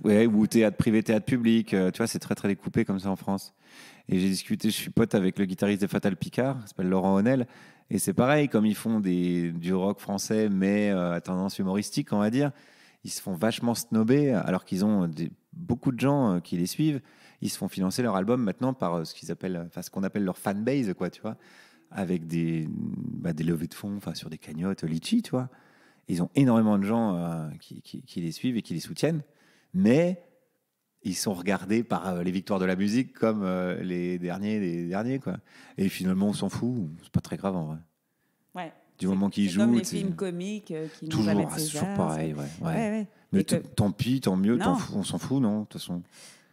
Ouais, ou théâtre privé, théâtre public. Tu vois, c'est très, très découpé comme ça en France. Et j'ai discuté, je suis pote avec le guitariste de Fatal Picard, il s'appelle Laurent Honnel. Et c'est pareil, comme ils font du rock français, mais à tendance humoristique, on va dire, ils se font vachement snobber, alors qu'ils ont beaucoup de gens qui les suivent. Ils se font financer leur album maintenant par ce qu'on appelle leur fanbase, quoi, tu vois, avec des levées de fonds, sur des cagnottes litchi, tu vois. Ils ont énormément de gens qui les suivent et qui les soutiennent, mais ils sont regardés par les victoires de la musique comme les derniers, quoi. Et finalement, on s'en fout, c'est pas très grave en vrai. Ouais. Du moment qu'ils jouent. Comme les films comiques qui n'ont jamais de César. Toujours pareil, ouais. Mais tant pis, tant mieux, on s'en fout, non, de toute façon.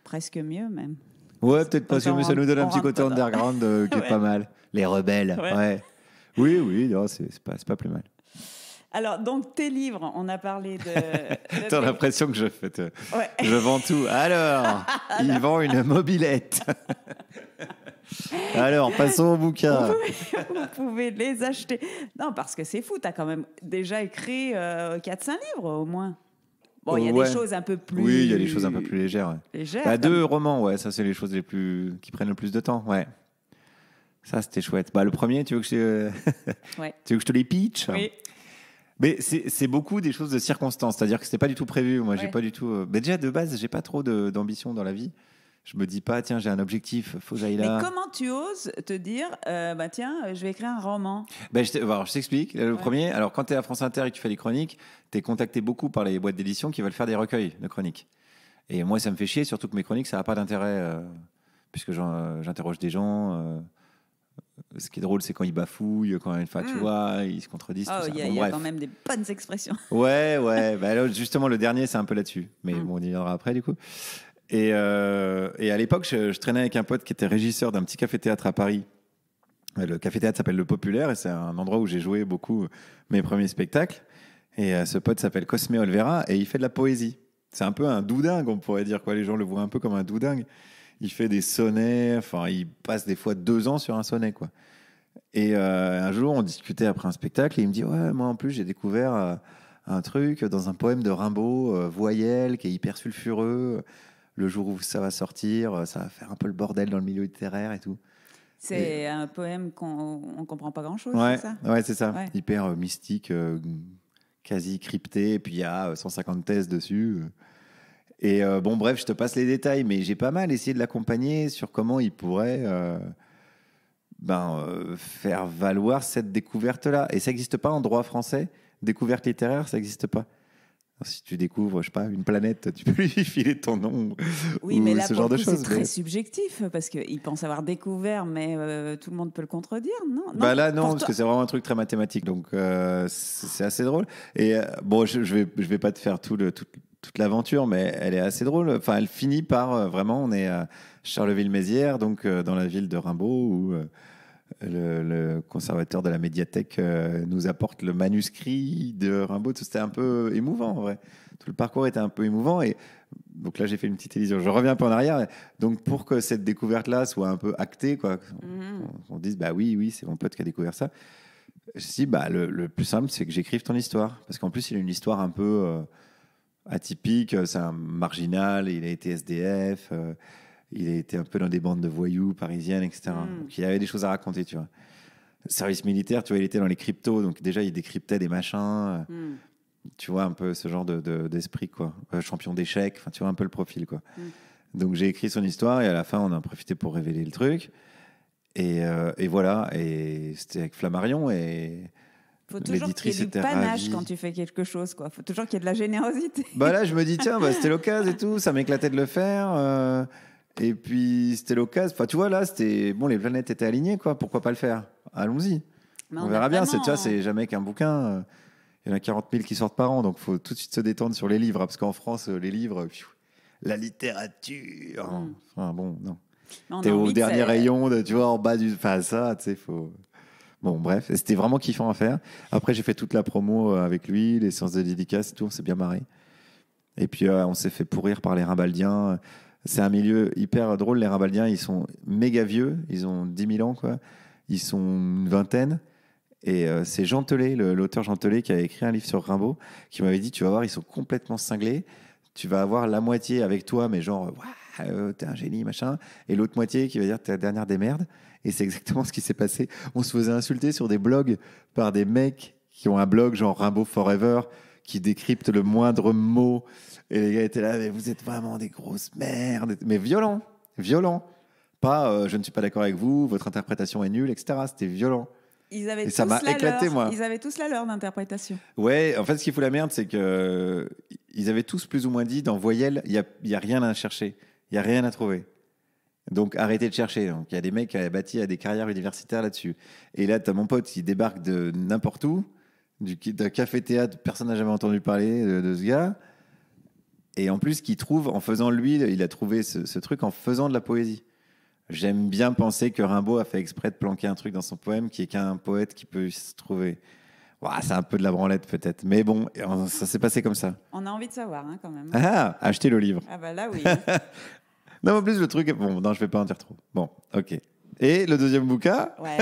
Presque mieux, même. Ouais, peut-être pas sûr, mais ça nous donne un petit côté underground qui est pas mal. Les rebelles, ouais. Oui, non, c'est pas plus mal. Alors, donc, tes livres, on a parlé de T'as l'impression que je vends tout. Alors, il vend une mobilette. Alors, passons au bouquin. Vous pouvez les acheter. Non, parce que c'est fou, tu as quand même déjà écrit 4-5 livres au moins. Bon, il y a Ouais. des choses un peu plus... Oui, il y a des choses un peu plus légères. Ouais. légères. Bah, comme- 2 romans, ouais, ça c'est les choses qui prennent le plus de temps, ouais. Ça c'était chouette. Bah, le premier, tu veux que Ouais. tu veux que je te les pitch? Oui. Mais c'est beaucoup des choses de circonstances, c'est-à-dire que c'était pas du tout prévu. Moi, j'ai Ouais. pas du tout. Mais déjà de base, j'ai pas trop d'ambition dans la vie. Je me dis pas, tiens, j'ai un objectif, faut que j'aille Mais là. comment tu oses te dire, bah tiens, je vais écrire un roman? Alors, je t'explique. Le Ouais. premier, alors quand tu es à France Inter et que tu fais des chroniques, tu es contacté beaucoup par les boîtes d'édition qui veulent faire des recueils de chroniques. Et moi, ça me fait chier, surtout que mes chroniques, ça n'a pas d'intérêt, puisque j'interroge des gens. Ce qui est drôle, c'est quand ils bafouillent, enfin, tu vois, ils se contredisent. Oh, tout ça. il y a, Bon, il y a bref. quand même des bonnes expressions. Ouais, ouais. Bah, là, justement, le dernier, c'est un peu là-dessus. Mais bon, on y viendra après, du coup. Et à l'époque, je traînais avec un pote qui était régisseur d'un petit café-théâtre à Paris. Le café-théâtre s'appelle Le Populaire et c'est un endroit où j'ai joué beaucoup mes premiers spectacles. Et ce pote s'appelle Cosme Olvera et il fait de la poésie. C'est un peu un doudingue, on pourrait dire, quoi. Les gens le voient un peu comme un doudingue. Il fait des sonnets, enfin, il passe des fois 2 ans sur un sonnet, quoi. Et un jour, on discutait après un spectacle et il me dit, ouais, moi en plus, j'ai découvert un truc dans un poème de Rimbaud, Voyelle, qui est hyper sulfureux. Le jour où ça va sortir, ça va faire un peu le bordel dans le milieu littéraire et tout. C'est un poème qu'on ne comprend pas grand-chose, Ouais, c'est ça? ouais, c'est ça. Ouais. Hyper mystique, quasi crypté. Et puis il y a 150 thèses dessus. Et bon, bref, je te passe les détails, mais j'ai pas mal essayé de l'accompagner sur comment il pourrait faire valoir cette découverte-là. Et ça n'existe pas en droit français. Découverte littéraire, ça n'existe pas. Si tu découvres, je sais pas, une planète, tu peux lui filer ton nom. Oui, ou mais là, ce pour genre le de coup, choses. c'est très mais- subjectif, parce qu'il pense avoir découvert, mais tout le monde peut le contredire, non? Bah là, non, pour parce toi- que c'est vraiment un truc très mathématique. Donc, c'est assez drôle. Et bon, je vais pas te faire toute l'aventure, mais elle est assez drôle. Enfin, elle finit par vraiment, on est à Charleville-Mézières, donc dans la ville de Rimbaud, où le conservateur de la médiathèque nous apporte le manuscrit de Rimbaud. C'était un peu émouvant, en vrai. Tout le parcours était un peu émouvant. Et donc là, j'ai fait une petite édition. Je reviens un peu en arrière. Donc, pour que cette découverte-là soit un peu actée, quoi, on dise, bah oui, c'est mon pote qui a découvert ça. Je me suis dit, bah, le plus simple, c'est que j'écrive ton histoire. Parce qu'en plus, il a une histoire un peu atypique. C'est un marginal. Il a été SDF. Il a été un peu dans des bandes de voyous parisiennes, etc. Donc, il avait des choses à raconter, tu vois. Service militaire, tu vois, il était dans les cryptos. Donc, déjà, il décryptait des machins. Tu vois, un peu ce genre d'esprit, quoi. Champion d'échecs. Enfin, tu vois un peu le profil, quoi. Donc, j'ai écrit son histoire et à la fin, on a profité pour révéler le truc. Et voilà. Et c'était avec Flammarion et faut toujours qu'il y l'éditrice ait du était panache ravie. quand tu fais quelque chose, quoi. Faut toujours qu'il y ait de la générosité. Bah là, je me dis, tiens, c'était l'occasion et tout. Ça m'éclatait de le faire. Et puis, c'était l'occasion. Enfin, tu vois, là, c'était... Bon, les planètes étaient alignées, quoi. Pourquoi pas le faire? Allons-y. Mais On a verra bien. vraiment- Tu vois, c'est jamais qu'un bouquin. Il y en a 40 000 qui sortent par an. Donc, il faut tout de suite se détendre sur les livres. Parce qu'en France, les livres... la littérature... Enfin, bon, non. Mais on a T'es au envie que dernier ça- rayon, tu vois, en bas du... Enfin, ça, tu sais, faut... Bon, bref. Et c'était vraiment kiffant à faire. Après, j'ai fait toute la promo avec lui, les séances de dédicace et tout. On s'est bien marré. Et puis, on s'est fait pourrir par les Rimbaldiens. C'est un milieu hyper drôle. Les Rimbaldiens, ils sont méga vieux. Ils ont 10 000 ans, quoi. Ils sont une vingtaine. Et c'est Jean Telet, l'auteur Jean Telet, qui a écrit un livre sur Rimbaud, qui m'avait dit, tu vas voir, ils sont complètement cinglés. Tu vas avoir la moitié avec toi, mais genre, t'es un génie, machin. Et l'autre moitié qui va dire, t'es la dernière des merdes. Et c'est exactement ce qui s'est passé. On se faisait insulter sur des blogs par des mecs qui ont un blog genre Rimbaud Forever, qui décryptent le moindre mot. Et les gars étaient là, mais vous êtes vraiment des grosses merdes. Mais violent, violent. Pas, je ne suis pas d'accord avec vous, votre interprétation est nulle, etc. C'était violent. Ils avaient Et ça tous m'a la éclaté, leur. moi. Ils avaient tous la leur d'interprétation. Ouais, en fait, ce qui fout la merde, c'est que ils avaient tous plus ou moins dit, dans Voyelle, il y a rien à chercher, il y a rien à trouver. Donc arrêtez de chercher. Donc il y a des mecs qui avaient bâti des carrières universitaires là-dessus. Et là, t'as mon pote qui débarque de n'importe où, d'un café-théâtre, personne n'a jamais entendu parler de ce gars. Et en plus, qui trouve, en faisant lui, il a trouvé ce truc en faisant de la poésie. J'aime bien penser que Rimbaud a fait exprès de planquer un truc dans son poème qui est qu'un poète qui peut se trouver. Ouah, c'est un peu de la branlette peut-être. Mais bon, ça s'est passé comme ça. On a envie de savoir, hein, quand même. Achetez le livre. Ah bah là, oui. Non, en plus, le truc... Bon, non, je vais pas en dire trop. Bon, ok. Et le deuxième bouquin, Ouais.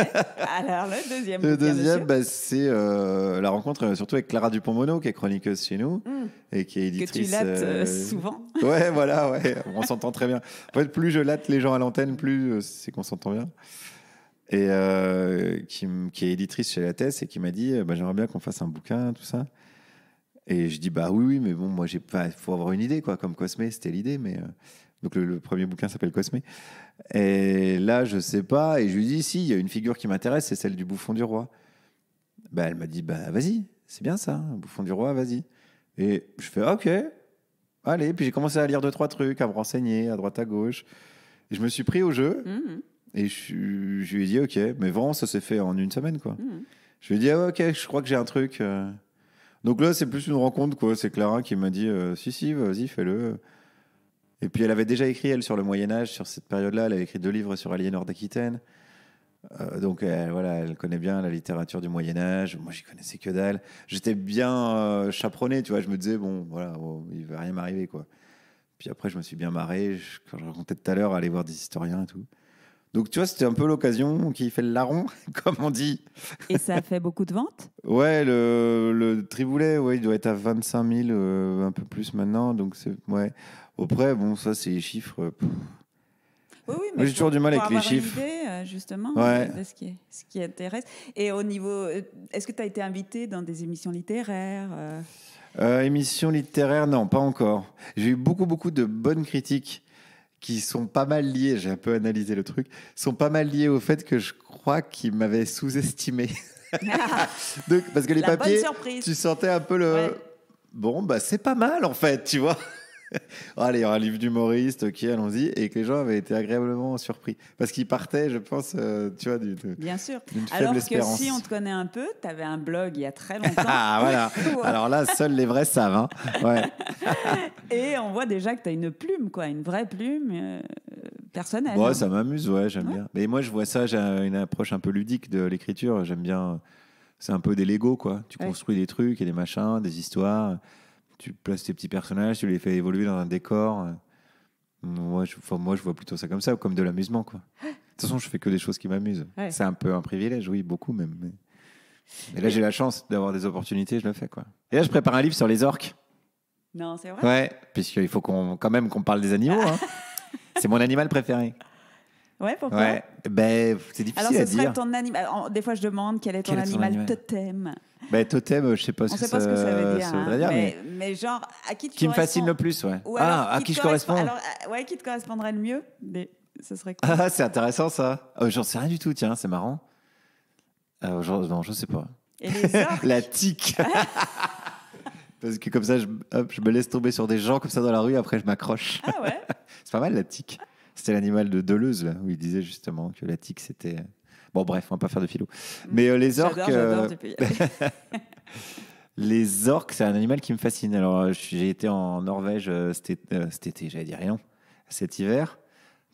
Alors, le deuxième le bouquin, deuxième, monsieur, c'est la rencontre surtout avec Clara Dupont-Mono, qui est chroniqueuse chez nous et qui est que tu éditrice. lattes souvent. Ouais, voilà, ouais, on s'entend très bien. En fait, plus je latte les gens à l'antenne, plus c'est qu'on s'entend bien. Et qui est éditrice chez Lattès et qui m'a dit j'aimerais bien qu'on fasse un bouquin, tout ça. Et je dis bah oui, mais bon, moi il faut avoir une idée, quoi, comme Cosmé, c'était l'idée, mais donc le premier bouquin s'appelle Cosmé. Et là, je sais pas, et je lui dis si, il y a une figure qui m'intéresse, c'est celle du Bouffon du Roi. Elle m'a dit vas-y, c'est bien ça, Bouffon du Roi, vas-y. Et je fais ok, allez, puis j'ai commencé à lire 2-3 trucs, à me renseigner à droite à gauche. Et je me suis pris au jeu. Et je lui ai dit, OK, mais vraiment, ça s'est fait en une semaine, quoi. Je lui ai dit, OK, je crois que j'ai un truc. Donc là, c'est plus une rencontre, quoi. C'est Clara qui m'a dit, si, vas-y, fais-le. Et puis, elle avait déjà écrit, elle, sur le Moyen-Âge, sur cette période-là. Elle avait écrit 2 livres sur Aliénor d'Aquitaine. Donc, voilà, elle connaît bien la littérature du Moyen-Âge. Moi, j'y connaissais que dalle. J'étais bien chaperonné, tu vois. Je me disais, bon, voilà, il va rien m'arriver, quoi. Puis après, je me suis bien marré. Quand je racontais tout à l'heure, aller voir des historiens et tout. Donc, tu vois, c'était un peu l'occasion qui fait le larron, comme on dit. Et ça a fait beaucoup de ventes? Ouais, le Triboulet, ouais, il doit être à 25 000, un peu plus maintenant. Donc, ouais. Après, bon, ça, c'est les chiffres. Oui, Moi, j'ai toujours du mal avec les chiffres. Pour avoir une idée, justement, Ouais. de ce qui intéresse. Et au niveau... Est-ce que tu as été invité dans des émissions littéraires Émission littéraire, non, pas encore. J'ai eu beaucoup de bonnes critiques qui sont pas mal liées, j'ai un peu analysé le truc, sont pas mal liées au fait que je crois qu'ils m'avaient sous-estimé. Donc, parce que les La bonne papiers, surprise. tu sentais un peu le... Ouais. Bon, c'est pas mal en fait, tu vois. Allez, il y aura un livre d'humoriste, ok, allons-y. Et que les gens avaient été agréablement surpris. Parce qu'ils partaient, je pense, tu vois, Bien sûr. d'une faible Alors que espérance. si on te connaît un peu, tu avais un blog il y a très longtemps. Ah, voilà. Alors là, seuls les vrais savent. Hein. Ouais. Et on voit déjà que tu as une plume, quoi, une vraie plume personnelle. Bon, hein. ça m'amuse, ouais, j'aime bien. Mais moi, je vois ça, j'ai une approche un peu ludique de l'écriture. J'aime bien. C'est un peu des Lego, quoi. Tu construis des trucs et des machins, des histoires. Tu places tes petits personnages, tu les fais évoluer dans un décor. Moi, je vois plutôt ça comme ça, comme de l'amusement, quoi. De toute façon, je fais que des choses qui m'amusent. Ouais. C'est un peu un privilège, oui, beaucoup même. Mais là, j'ai la chance d'avoir des opportunités, je le fais, quoi. Et là, je prépare un livre sur les orques. Non, c'est vrai. Ouais, puisqu'il faut quand même qu'on parle des animaux. Hein. C'est mon animal préféré. Ouais, pourquoi? Ouais, c'est difficile Alors, à ce serait dire. ton animal. Des fois, je demande quel est ton Quel est ton animal animal totem. Totem, je sais pas On ce ne que sait pas ce que ça veut dire. ça voudrait dire, mais genre, à qui tu qui me corresponds? fascine le plus, ouais. Ou alors, à qui je corresponds? Alors, ouais, qui te correspondrait le mieux? Ce serait quoi? Ah, c'est intéressant ça. J'en sais rien du tout, tiens, c'est marrant. Non, je sais pas. Et les orques? La tique. Parce que comme ça, je me laisse tomber sur des gens comme ça dans la rue, après je m'accroche. Ah ouais? C'est pas mal la tique. C'était l'animal de Deleuze, là, où il disait justement que la tique c'était. Bon, bref, on va pas faire de philo. Mais les orques. J'adore, tu peux y aller. Les orques, c'est un animal qui me fascine. Alors, j'ai été en Norvège cet été, j'allais dire rien, cet hiver,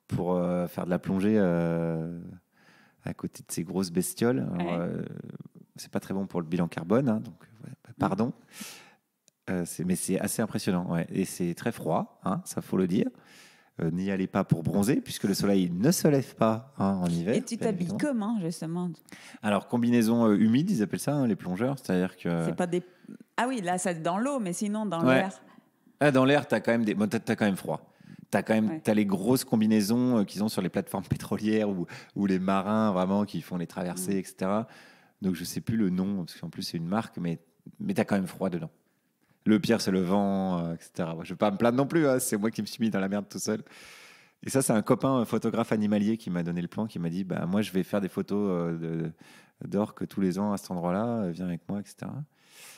pour faire de la plongée à côté de ces grosses bestioles. Alors, c'est pas très bon pour le bilan carbone, hein, donc pardon. Mais c'est assez impressionnant, ouais. Et c'est très froid, hein, ça faut le dire. N'y allez pas pour bronzer, puisque le soleil ne se lève pas en hiver. Et tu t'habilles comment, justement? Alors, combinaison humide, ils appellent ça, hein, les plongeurs. C'est-à-dire que... C'est pas des... Ah oui, là, c'est dans l'eau, mais sinon, dans Ouais. l'air. Ah, dans l'air, tu as quand même t'as quand même froid. T'as les grosses combinaisons qu'ils ont sur les plateformes pétrolières ou les marins vraiment qui font les traversées, etc. Donc, je sais plus le nom, parce qu'en plus, c'est une marque, mais tu as quand même froid dedans. Le pire, c'est le vent, etc. Je ne vais pas me plaindre non plus, hein, c'est moi qui me suis mis dans la merde tout seul. Et ça, c'est un copain photographe animalier qui m'a donné le plan, qui m'a dit moi, je vais faire des photos d'orques tous les ans à cet endroit-là, viens avec moi, etc.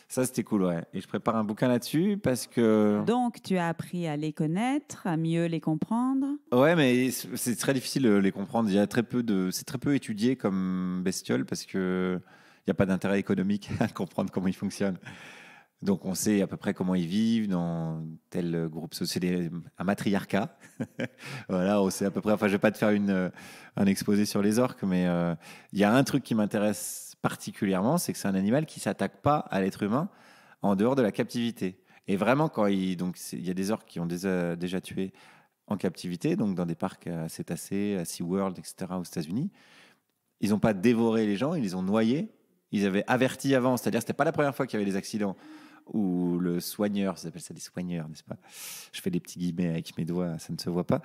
Ça, c'était cool, ouais. Et je prépare un bouquin là-dessus parce que... Donc, tu as appris à les connaître, à mieux les comprendre. Ouais, mais c'est très difficile de les comprendre. C'est très peu étudié comme bestiole parce qu'il n'y a pas d'intérêt économique à comprendre comment ils fonctionnent. Donc, on sait à peu près comment ils vivent dans tel groupe social, un matriarcat. Voilà, on sait à peu près. Enfin, je vais pas te faire un exposé sur les orques, mais il y a un truc qui m'intéresse particulièrement, c'est que c'est un animal qui s'attaque pas à l'être humain en dehors de la captivité. Et vraiment, donc, il y a des orques qui ont déjà tué en captivité, donc dans des parcs à cétacés, à SeaWorld, etc., aux États-Unis. Ils n'ont pas dévoré les gens, ils les ont noyés. Ils avaient averti avant, c'est-à-dire que ce n'était pas la première fois qu'il y avait des accidents où le soigneur, ça s'appelle ça des soigneurs, n'est-ce pas? Je fais des petits guillemets avec mes doigts, ça ne se voit pas.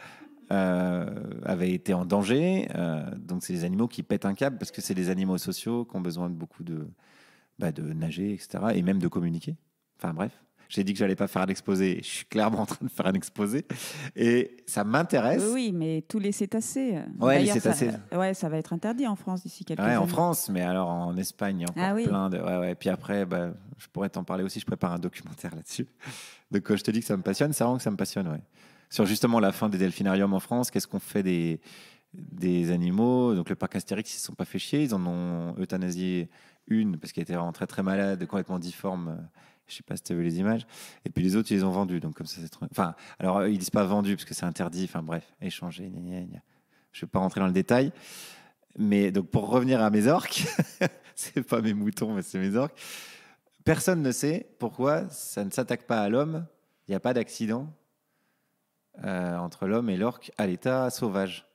Avait été en danger. Donc, c'est des animaux qui pètent un câble parce que c'est des animaux sociaux qui ont besoin de beaucoup de nager, etc. Et même de communiquer. Enfin, bref. J'ai dit que j'allais pas faire un exposé. Je suis clairement en train de faire un exposé. Et ça m'intéresse. Oui, mais tous les cétacés. Ouais, les D'ailleurs, cétacés. ça va être interdit en France d'ici quelques Ouais, années. en France, mais alors en Espagne, il y a encore oui. plein de. Ouais. Puis après, je pourrais t'en parler aussi. Je prépare un documentaire là-dessus. Donc, quand je te dis que ça me passionne, c'est vraiment que ça me passionne, ouais. Sur justement la fin des delphinariums en France, qu'est-ce qu'on fait des animaux? Donc, le parc Astérix, ils ne se sont pas fait chier. Ils en ont euthanasié une parce qu'elle était vraiment très, très malade, complètement difforme. Je ne sais pas si tu as vu les images. Et puis les autres, ils les ont vendus. Donc, comme ça, c'est trop. Enfin, alors, ils ne disent pas vendu parce que c'est interdit. Enfin, bref, échanger. Gna, gna, gna. Je ne vais pas rentrer dans le détail. Mais donc, pour revenir à mes orques, c'est pas mes moutons, mais c'est mes orques. Personne ne sait pourquoi ça ne s'attaque pas à l'homme. Il n'y a pas d'accident entre l'homme et l'orque à l'état sauvage.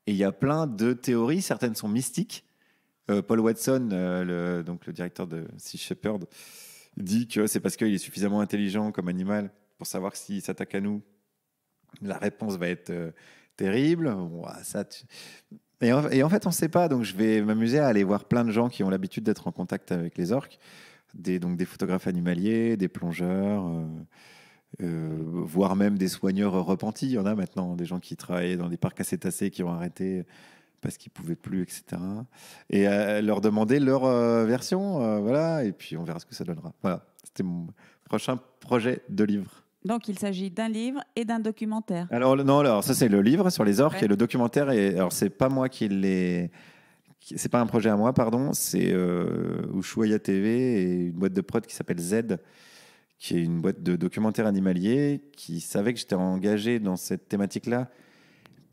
Et il y a plein de théories. Certaines sont mystiques. Paul Watson, donc le directeur de Sea Shepherd, dit que c'est parce qu'il est suffisamment intelligent comme animal pour savoir que s'il s'attaque à nous, la réponse va être terrible. Bon, et en fait, on ne sait pas. Donc, je vais m'amuser à aller voir plein de gens qui ont l'habitude d'être en contact avec les orques. Donc des photographes animaliers, des plongeurs, voire même des soigneurs repentis. Il y en a maintenant, des gens qui travaillaient dans des parcs à cétacés qui ont arrêté parce qu'ils ne pouvaient plus, etc. Et leur demander leur version, voilà, et puis on verra ce que ça donnera. Voilà, c'était mon prochain projet de livre. Donc, il s'agit d'un livre et d'un documentaire. Alors ça c'est le livre sur les orques, Ouais. et le documentaire, alors c'est pas moi qui l'ai... C'est pas un projet à moi, pardon, c'est Ushuaïa TV et une boîte de prod qui s'appelle Z, qui est une boîte de documentaires animaliers, qui savait que j'étais engagé dans cette thématique-là,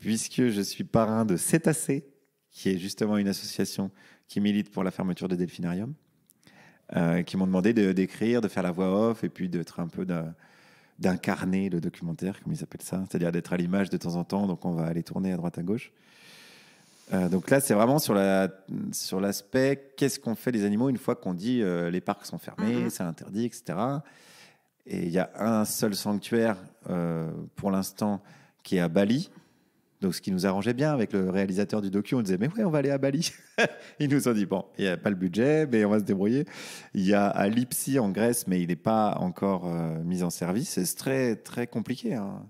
puisque je suis parrain de Cétacés, qui est justement une association qui milite pour la fermeture des delphinariums, qui m'ont demandé d'écrire, de faire la voix off, et puis d'être un peu d'incarner le documentaire, comme ils appellent ça, c'est-à-dire d'être à l'image de temps en temps, donc on va aller tourner à droite à gauche. Donc là, c'est vraiment sur l'aspect qu'est-ce qu'on fait des animaux une fois qu'on dit les parcs sont fermés, c'est interdit, etc. Et il y a un seul sanctuaire pour l'instant qui est à Bali. Donc ce qui nous arrangeait bien avec le réalisateur du docu, on disait mais ouais, on va aller à Bali. Ils nous ont dit bon, il n'y a pas le budget, mais on va se débrouiller. Il y a à Lipsi en Grèce, mais il n'est pas encore mis en service. C'est très très compliqué hein,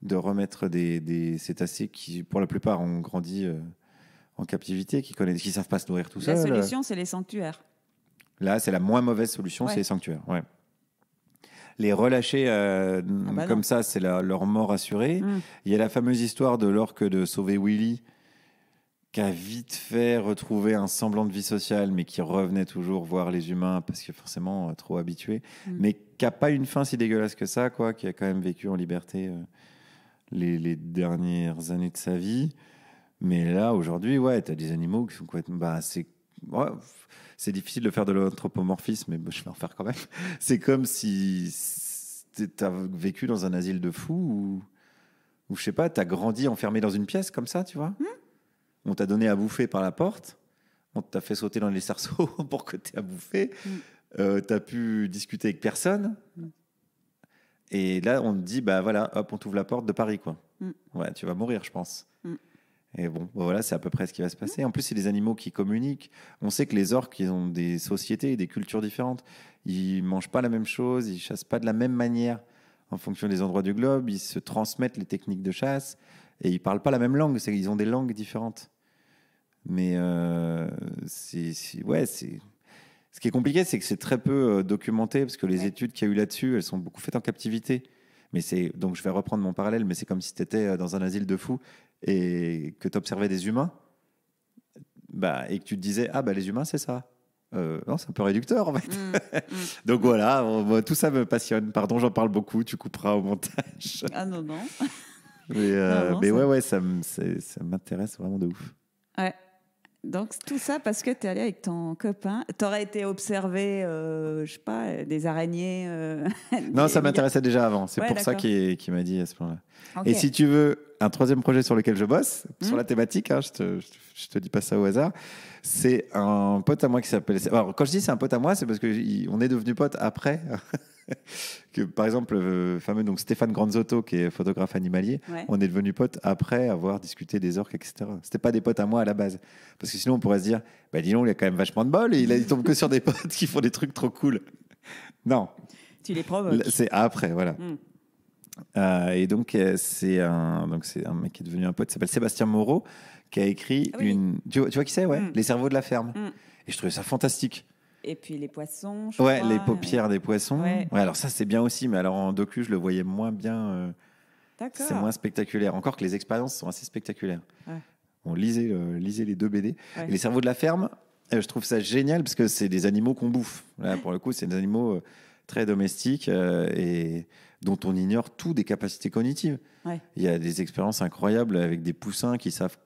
de remettre des cétacés qui, pour la plupart, ont grandi en captivité, qui ne savent pas se nourrir tout seuls. La solution, c'est les sanctuaires. Là, c'est la moins mauvaise solution, c'est les sanctuaires. Ouais. Les relâcher comme ça, c'est leur mort assurée. Il y a la fameuse histoire de l'orque de Sauver Willy, qui a vite fait retrouver un semblant de vie sociale, mais qui revenait toujours voir les humains, parce que forcément, trop habitué, mais qui n'a pas une fin si dégueulasse que ça, quoi, qui a quand même vécu en liberté les dernières années de sa vie. Mais là, aujourd'hui, ouais, tu as des animaux qui sont complètement... c'est difficile de faire de l'anthropomorphisme, mais je vais en faire quand même. C'est comme si tu as vécu dans un asile de fous ou je sais pas, tu as grandi enfermé dans une pièce comme ça, tu vois. On t'a donné à bouffer par la porte, on t'a fait sauter dans les cerceaux pour que tu aies à bouffer. Tu as pu discuter avec personne. Et là, on te dit, bah voilà, hop, on t'ouvre la porte de Paris, quoi. Ouais, tu vas mourir, je pense. Et bon, voilà, c'est à peu près ce qui va se passer. En plus, c'est des animaux qui communiquent. On sait que les orques, ils ont des sociétés et des cultures différentes. Ils mangent pas la même chose, ils chassent pas de la même manière en fonction des endroits du globe. Ils se transmettent les techniques de chasse et ils parlent pas la même langue. Ils ont des langues différentes. Mais ce qui est compliqué, c'est que c'est très peu documenté parce que les études qu'il y a eu là-dessus, elles sont beaucoup faites en captivité. Mais donc je vais reprendre mon parallèle, mais c'est comme si tu étais dans un asile de fous et que tu observais des humains et que tu te disais les humains c'est ça. Non, c'est un peu réducteur en fait. Donc voilà, tout ça me passionne. Pardon, j'en parle beaucoup, tu couperas au montage. Ah non. Mais ouais, ça m'intéresse vraiment de ouf. Ouais. Donc, tout ça parce que tu es allé avec ton copain. Tu aurais été observé, je sais pas, des araignées. Non, ça m'intéressait déjà avant. C'est Ouais, pour ça d'accord. qu'il m'a dit à ce moment-là. Ok. Et si tu veux, un troisième projet sur lequel je bosse, sur la thématique, hein, je te dis pas ça au hasard, c'est un pote à moi qui s'appelle... Alors, quand je dis c'est un pote à moi, c'est parce qu'on est devenus potes après. Que, par exemple, le fameux donc, Stéphane Granzotto, qui est photographe animalier, Ouais. on est devenus potes après avoir discuté des orques, etc. C'était pas des potes à moi à la base. Parce que sinon, on pourrait se dire, bah, dis donc, il a quand même vachement de bol et il tombe que sur des potes qui font des trucs trop cool. Non, Tu les provoques. c'est après, voilà. Mm. Et donc, c'est un mec qui est devenu un pote, qui s'appelle Sébastien Moreau, qui a écrit Ah oui. Tu vois qui c'est, ouais, Mm. Les cerveaux de la ferme. Mm. Et je trouvais ça fantastique. Et puis les poissons, je Ouais, crois. les paupières des poissons. Ouais. Ouais, alors ça, c'est bien aussi, mais alors en docu, je le voyais moins bien. D'accord. C'est moins spectaculaire. Encore que les expériences sont assez spectaculaires. Ouais. On lisait les deux BD. Ouais. Et les cerveaux de la ferme, je trouve ça génial parce que c'est des animaux qu'on bouffe. Là, pour le coup, c'est des animaux très domestiques et dont on ignore tout des capacités cognitives. Ouais. Il y a des expériences incroyables avec des poussins qui savent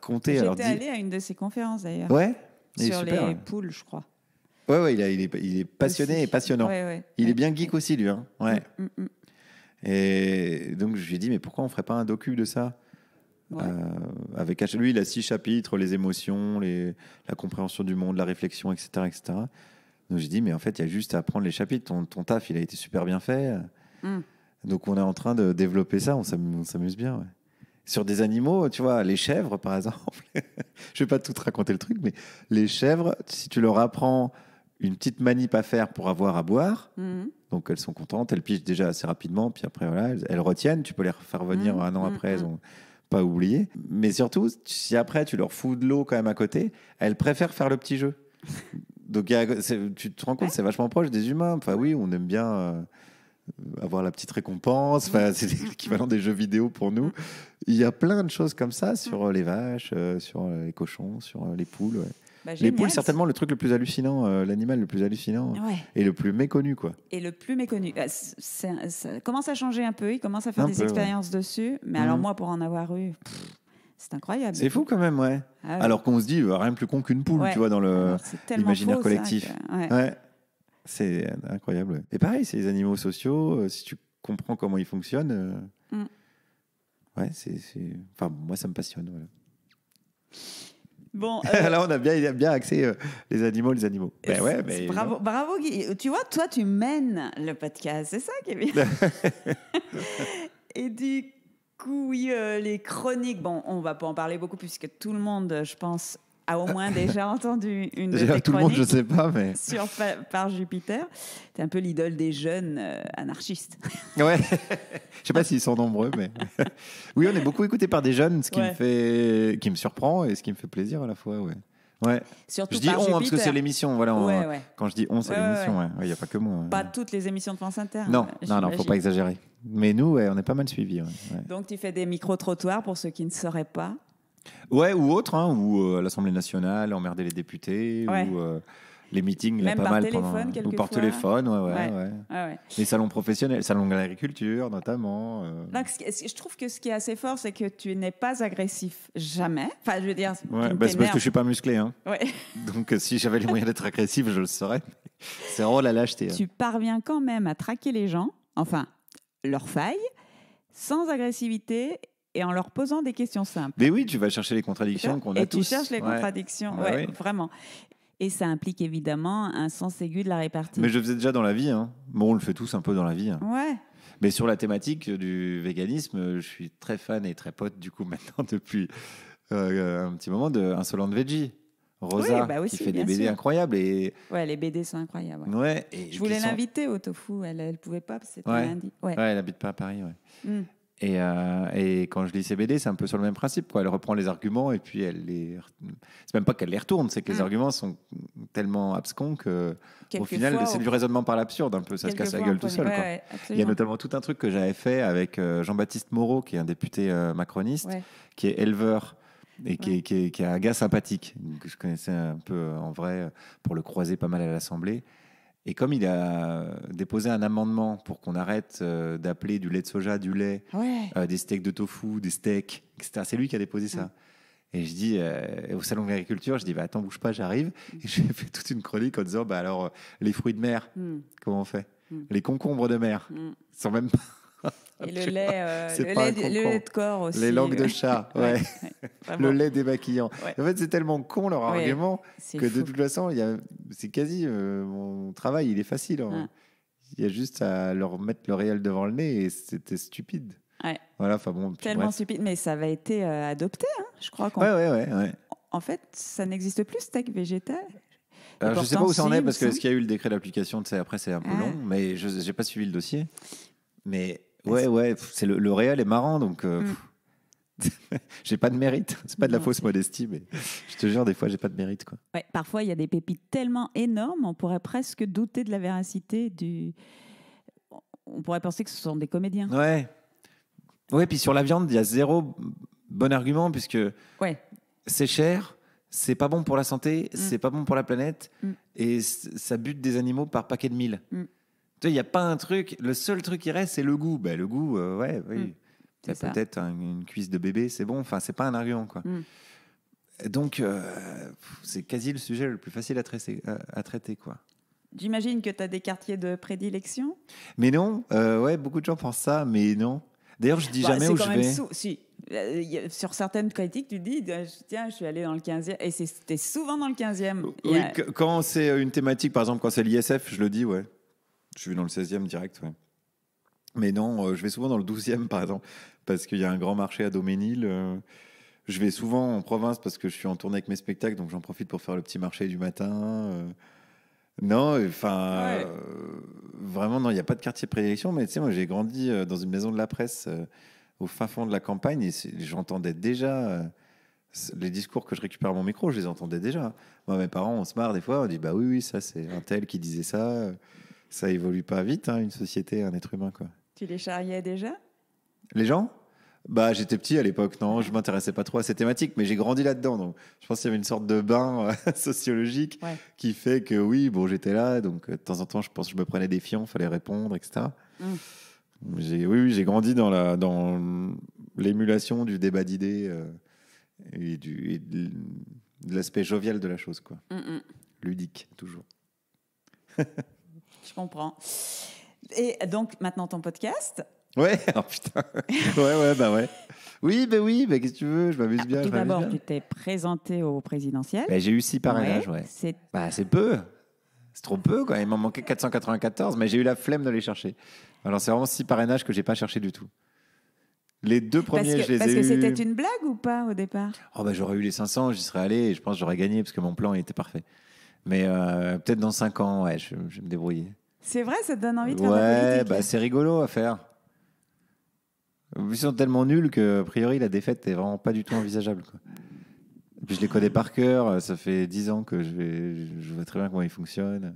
compter. Alors, J'étais allée à une de ses conférences d'ailleurs. Ouais, il est Sur super. les Ouais, poules, je crois. ouais, il est passionné Aussi. et passionnant. Ouais, ouais. Il Ouais. est bien geek aussi, lui. Hein. Ouais. Mm, mm, Et donc, je lui ai dit, mais pourquoi on ferait pas un docu de ça? Ouais. Avec lui, il a 6 chapitres, les émotions, la compréhension du monde, la réflexion, etc. etc. Donc, j'ai dit, mais en fait, il y a juste à prendre les chapitres. Ton taf, il a été super bien fait. Mm. Donc, on est en train de développer ça. On s'amuse bien. Ouais. Sur des animaux, tu vois, les chèvres, par exemple. Je vais pas tout te raconter le truc, mais les chèvres, si tu leur apprends une petite manip à faire pour avoir à boire, Mhm. donc elles sont contentes, elles pigent déjà assez rapidement, puis après, voilà, elles retiennent. Tu peux les faire venir un an après, elles ont pas oublié. Mais surtout, si après, tu leur fous de l'eau quand même à côté, elles préfèrent faire le petit jeu. Donc, tu te rends compte, c'est vachement proche des humains. Enfin, oui, on aime bien avoir la petite récompense. Enfin, c'est l'équivalent des jeux vidéo pour nous. Il y a plein de choses comme ça sur les vaches, sur les cochons, sur les poules. Ouais. Bah, Les génial. poules, certainement le truc le plus hallucinant, l'animal le plus hallucinant Ouais. et le plus méconnu, quoi. Et le plus méconnu. Ça commence à changer un peu. Il commence à faire Un des peu, expériences dessus. Mais alors, moi, pour en avoir eu, c'est incroyable. C'est fou quand même, ouais. Ah ouais. Alors qu'on se dit, rien de plus con qu'une poule, Ouais. tu vois, dans Alors, c'est tellement l'imaginaire faux, ça, collectif. que- ouais. Ouais. C'est incroyable. Ouais. Et pareil, c'est les animaux sociaux. Si tu comprends comment ils fonctionnent, ouais, enfin, moi, ça me passionne. Voilà. Bon, Là, on a bien axé les animaux. Ben ouais, mais bravo, bravo Guy. Tu vois, toi, tu mènes le podcast. C'est ça qui est bien. Et du coup, oui, les chroniques, bon, on va pas en parler beaucoup puisque tout le monde, je pense, a au moins déjà entendu une de tes tout le monde, je chroniques sais pas, mais sur par Jupiter. Tu es un peu l'idole des jeunes anarchistes. ouais. Je sais pas s'ils sont nombreux, mais oui, on est beaucoup écouté par des jeunes, ce qui qui me surprend et ce qui me fait plaisir à la fois. Ouais. Ouais. Surtout Je dis par on Jupiter. parce que c'est l'émission, voilà. Ouais. Quand je dis on, c'est l'émission. Ouais. Il y a pas que moi. Pas toutes les émissions de France Inter. Non, faut j'imagine. pas exagérer. Mais nous, on est pas mal suivis. Ouais. Donc, tu fais des micro-trottoirs pour ceux qui ne sauraient pas. Ouais, ou autre, hein, ou à l'Assemblée nationale, emmerder les députés, Ouais. ou les meetings, là, Même pas par mal téléphone, ou par quelquefois. téléphone, ouais. Ouais. Les salons professionnels, salons de l'agriculture notamment. Donc, je trouve que ce qui est assez fort, c'est que tu n'es pas agressif jamais. Enfin, je veux dire, tu Ouais, ne c'est parce que t'énerves. je suis pas musclé, hein. Ouais. Donc si j'avais les moyens d'être agressif, je le serais. C'est vraiment la lâcheté. Hein. Tu parviens quand même à traquer les gens, enfin, leurs failles, sans agressivité et en leur posant des questions simples. Mais oui, tu vas chercher les contradictions qu'on a Et tous. tu cherches les Ouais. contradictions, Bah oui. vraiment. Et ça implique évidemment un sens aigu de la répartie. Mais je le faisais déjà dans la vie. Hein. Bon, on le fait tous un peu dans la vie. Hein. Ouais. Mais sur la thématique du véganisme, je suis très fan et très pote du coup maintenant depuis un petit moment de Insolente Veggie. Rosa, Oui, bah aussi, qui fait des bien BD sûr. incroyables. Et, Ouais, les BD sont incroyables. ouais. ouais, et Je voulais qui sont- l'inviter au tofu, elle ne pouvait pas parce que c'était Ouais. lundi. Ouais. Ouais, elle habite pas à Paris. Ouais. Mm. Et quand je lis ces BD, c'est un peu sur le même principe. Quoi. Elle reprend les arguments et puis c'est même pas qu'elle les retourne, c'est que les arguments sont tellement abscons que au final, c'est du raisonnement par l'absurde un peu. Ça se casse la gueule tout seul. Quoi. Il y a notamment tout un truc que j'avais fait avec Jean-Baptiste Moreau, qui est un député macroniste, qui est éleveur et qui est un gars sympathique, que je connaissais un peu en vrai pour le croiser pas mal à l'Assemblée. Et comme il a déposé un amendement pour qu'on arrête d'appeler du lait de soja du lait, des steaks de tofu, des steaks, etc., c'est lui qui a déposé ça. Et je dis, au salon de l'agriculture, je dis, bah, attends, bouge pas, j'arrive. Et j'ai fait toute une chronique en disant, bah, alors, les fruits de mer, comment on fait? Les concombres de mer, sans même pas. Et le lait, C'est le pas lait, un le lait concombre. de corps aussi. Les langues de chat, ouais. Vraiment. Le lait démaquillant. Ouais. En fait, c'est tellement con leur Ouais, argument c'est que fou. de toute façon, c'est quasi mon travail, il est facile. Hein. Il y a juste à leur mettre le réel devant le nez et c'était stupide. Ouais. Voilà, enfin bon. Tellement bref. stupide, mais ça avait été adopté, hein, je crois. Ouais. En fait, ça n'existe plus, steak végétal. Alors, je sais pas pourtant, où ça en si, est il me parce que semble. est-ce qu'il y a eu le décret d'application, tu sais, après c'est un peu long, mais je n'ai pas suivi le dossier. Mais ouais, c'est le réel est marrant, donc j'ai pas de mérite. C'est pas de la Non, fausse modestie, mais je te jure, des fois, j'ai pas de mérite, quoi. Ouais, parfois, il y a des pépites tellement énormes, on pourrait presque douter de la véracité du. On pourrait penser que ce sont des comédiens. Ouais, puis sur la viande, il y a zéro bon argument puisque Ouais. c'est cher, c'est pas bon pour la santé, c'est pas bon pour la planète et ça bute des animaux par paquet de 1000. Tu vois, il n'y a pas un truc, le seul truc qui reste, c'est le goût. Ben, le goût, oui. C'est ça. Peut-être une cuisse de bébé, c'est bon, enfin, c'est pas un argument, quoi. Donc, c'est quasi le sujet le plus facile à traiter, quoi. J'imagine que tu as des quartiers de prédilection. Mais non, ouais, beaucoup de gens pensent ça, mais non. D'ailleurs, je dis jamais c'est où quand je même vais. Si. Sur certaines critiques, tu dis tiens, je suis allé dans le 15e. Et c'était souvent dans le 15e. Oui, quand c'est une thématique, par exemple, quand c'est l'ISF, je le dis, ouais. Je vais dans le 16e direct, ouais. Mais non, je vais souvent dans le 12e, par exemple, parce qu'il y a un grand marché à Daumesnil. Je vais souvent en province parce que je suis en tournée avec mes spectacles, donc j'en profite pour faire le petit marché du matin. Non, enfin, vraiment, non, il n'y a pas de quartier de prédilection, mais tu sais, moi, j'ai grandi dans une maison de la presse au fin fond de la campagne et j'entendais déjà les discours que je récupère à mon micro, je les entendais déjà. Moi, mes parents, on se marre des fois, on dit, bah oui, ça, c'est un tel qui disait ça. Ça évolue pas vite, hein, une société, un être humain, quoi. Tu les charriais déjà? Les gens? Bah, j'étais petit à l'époque, non, je m'intéressais pas trop à ces thématiques, mais j'ai grandi là-dedans. Donc, je pense qu'il y avait une sorte de bain sociologique qui fait que oui, bon, j'étais là, donc de temps en temps, je pense que je me prenais des fions, fallait répondre, etc. J'ai grandi dans l'émulation du débat d'idées et de l'aspect jovial de la chose, quoi. Ludique, toujours. Je comprends. Et donc, maintenant, ton podcast. Ouais, oh putain. Ouais. Oui, qu'est-ce que tu veux, je m'amuse bien. Tout d'abord, tu t'es présenté au présidentiel. J'ai eu 6 parrainages, ouais. C'est peu. C'est trop peu, quoi. Il m'en manquait 494, mais j'ai eu la flemme de les chercher. Alors, c'est vraiment 6 parrainages que j'ai pas cherché du tout. Les 2 premiers, je les ai eus. Parce que c'était une blague ou pas au départ? J'aurais eu les 500, j'y serais allé et je pense que j'aurais gagné parce que mon plan était parfait. Mais peut-être dans 5 ans, ouais, je vais me débrouiller. C'est vrai, ça te donne envie de faire de la politique? Ouais, c'est rigolo à faire. Ils sont tellement nuls qu'a priori, la défaite n'est vraiment pas du tout envisageable, quoi. Et puis je les connais par cœur, ça fait 10 ans que je vois très bien comment ils fonctionnent.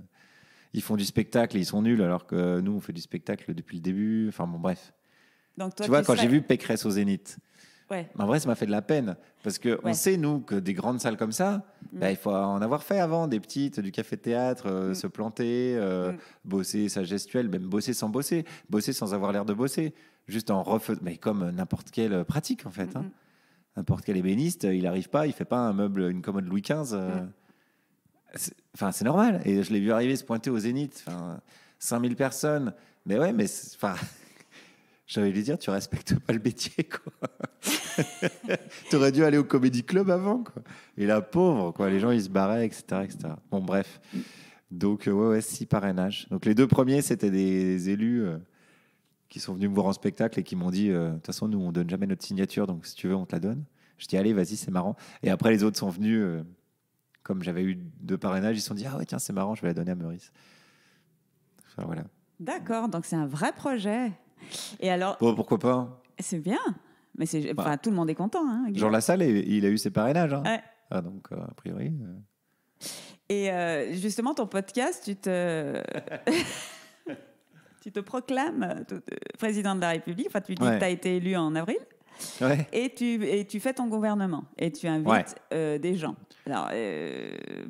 Ils font du spectacle et ils sont nuls alors que nous, on fait du spectacle depuis le début. Enfin bon, bref. Donc, toi, tu vois, quand j'ai vu Pécresse au Zénith, en vrai, ça m'a fait de la peine. Parce qu'on sait, nous, que des grandes salles comme ça, il faut en avoir fait avant, des petites, du café-théâtre, se planter, bosser sa gestuelle, même bosser sans bosser, bosser sans avoir l'air de bosser, juste en refaisant, mais comme n'importe quelle pratique, en fait. Hein. N'importe quel ébéniste, il n'arrive pas, il ne fait pas un meuble, une commode Louis XV. C'est normal. Et je l'ai vu arriver, se pointer au Zénith, 5000 personnes. Mais ouais, mais j'avais lui dire, tu respectes pas le métier, quoi. Tu aurais dû aller au Comedy Club avant, quoi. Et la pauvre, quoi. Les gens, ils se barraient, etc., etc. Bon, bref. Donc, 6 parrainages. Donc, les 2 premiers, c'était des élus qui sont venus me voir en spectacle et qui m'ont dit, de toute façon, nous, on donne jamais notre signature, donc si tu veux, on te la donne. Je dis, allez, vas-y, c'est marrant. Et après, les autres sont venus, comme j'avais eu 2 parrainages, ils se sont dit, ah ouais, tiens, c'est marrant, je vais la donner à Meurice. Enfin, voilà. D'accord, donc c'est un vrai projet. Et alors, pourquoi pas? C'est bien, mais tout le monde est content. Hein, Jean Lassalle, il a eu ses parrainages. Hein. Ouais. Donc, a priori. Et justement, ton podcast, tu te proclames président de la République. Enfin, tu dis que tu as été élu en avril. Ouais. Et tu fais ton gouvernement. Et tu invites des gens. Alors,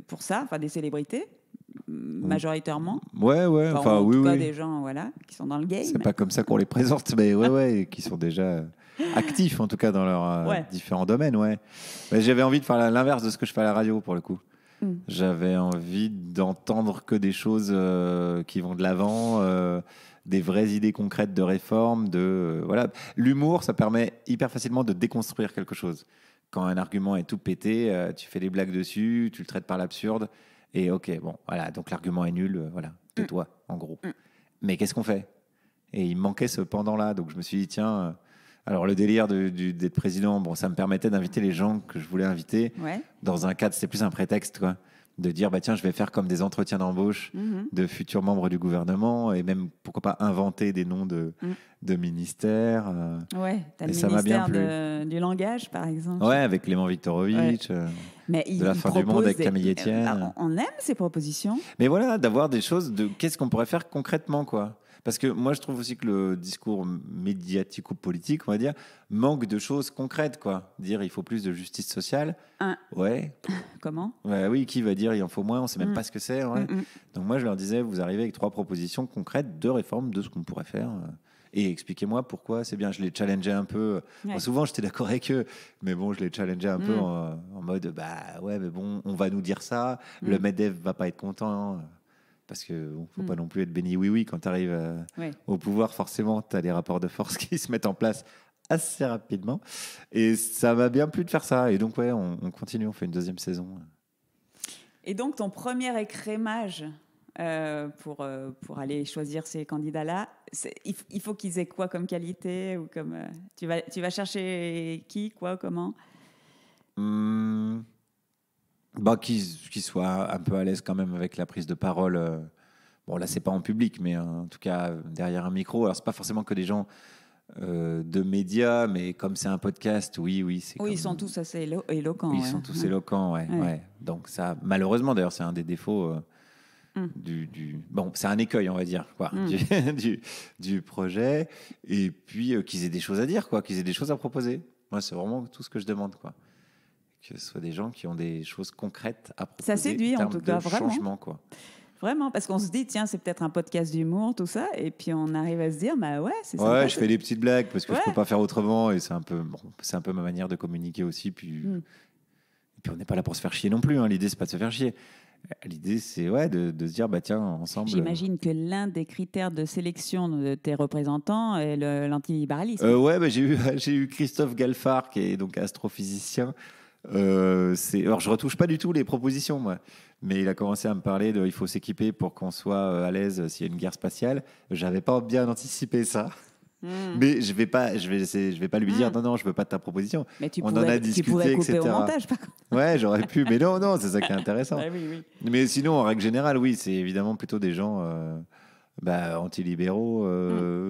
pour ça, des célébrités. majoritairement. Ouais, Enfin, en oui, tout cas, oui. des gens qui sont dans le game. C'est pas comme ça qu'on les présente, mais ouais, qui sont déjà actifs, en tout cas, dans leurs Ouais. différents domaines, ouais. Mais j'avais envie de faire l'inverse de ce que je fais à la radio, pour le coup. J'avais envie d'entendre que des choses qui vont de l'avant, des vraies idées concrètes de réforme. Voilà. L'humour, ça permet hyper facilement de déconstruire quelque chose. Quand un argument est tout pété, tu fais des blagues dessus, tu le traites par l'absurde, et ok, bon, voilà, donc l'argument est nul, voilà, tais-toi, en gros. Mais qu'est-ce qu'on fait? Et il me manquait ce pendant-là, donc je me suis dit, tiens, alors le délire d'être président, bon, ça me permettait d'inviter les gens que je voulais inviter. Ouais. Dans un cadre, c'était plus un prétexte, quoi. De dire, bah, tiens, je vais faire comme des entretiens d'embauche de futurs membres du gouvernement, et même, pourquoi pas, inventer des noms de ministères. Ouais, t'as Et le ça m'a bien ministère du langage, par exemple. Ouais, avec Clément Viktorovitch, Mais de la fin du monde avec Camille Etienne. On aime ces propositions. Mais voilà, d'avoir des choses de qu'est-ce qu'on pourrait faire concrètement, quoi. Parce que moi, je trouve aussi que le discours médiatico-politique, on va dire, manque de choses concrètes, quoi. Dire il faut plus de justice sociale. Ouais. Comment? Ouais, oui, qui va dire il en faut moins, on ne sait même pas ce que c'est. Ouais. Donc moi, je leur disais, vous arrivez avec 3 propositions concrètes de réforme de ce qu'on pourrait faire. Et expliquez-moi pourquoi c'est bien. Je les challengeais un peu. Ouais. Bon, souvent, j'étais d'accord avec eux, mais bon, je les challengeais un peu en mode, bah ouais, mais bon, on va nous dire ça. Le MEDEF va pas être content. Parce qu'il ne faut pas non plus être béni oui-oui. Quand tu arrives au pouvoir, forcément, tu as des rapports de force qui se mettent en place assez rapidement. Et ça m'a bien plu de faire ça. Et donc, ouais, on continue, on fait une 2e saison. Et donc, ton premier écrémage pour aller choisir ces candidats-là, il faut qu'ils aient quoi comme qualité ou comme, tu vas chercher qui, quoi, comment? Bah, qu'ils soient un peu à l'aise quand même avec la prise de parole. Bon, là, c'est pas en public, mais en tout cas, derrière un micro. Alors, c'est pas forcément que des gens de médias, mais comme c'est un podcast, oui, c'est Oui, ils sont tous assez éloquents. Ils sont tous éloquents, ouais. Donc ça, malheureusement, d'ailleurs, c'est un des défauts Bon, c'est un écueil, on va dire, quoi, du projet. Et puis, qu'ils aient des choses à dire, quoi, qu'ils aient des choses à proposer. Moi, c'est vraiment tout ce que je demande, quoi. Que ce soit des gens qui ont des choses concrètes à proposer. Ça séduit, en tout cas, vraiment. Changement, quoi. Vraiment, parce qu'on se dit, tiens, c'est peut-être un podcast d'humour, tout ça, et puis on arrive à se dire, bah ouais, c'est sympa. Ouais, je fais des petites blagues parce que je peux pas faire autrement, et c'est un peu ma manière de communiquer aussi. Puis, et puis on n'est pas là pour se faire chier non plus. Hein. L'idée, c'est pas de se faire chier. L'idée, c'est de se dire, bah tiens, ensemble. J'imagine que l'un des critères de sélection de tes représentants est l'antilibéralisme. Ouais, bah, j'ai eu Christophe Galfard, qui est donc astrophysicien. Alors, je retouche pas du tout les propositions, moi. Mais il a commencé à me parler il faut s'équiper pour qu'on soit à l'aise s'il y a une guerre spatiale. J'avais pas bien anticipé ça. Mais je vais pas lui dire non, je veux pas de ta proposition. Mais on en a discuté, tu pourrais couper etc. au montage, par contre. Ouais, j'aurais pu, mais non, c'est ça qui est intéressant. Oui. Mais sinon, en règle générale, oui, c'est évidemment plutôt des gens antilibéraux,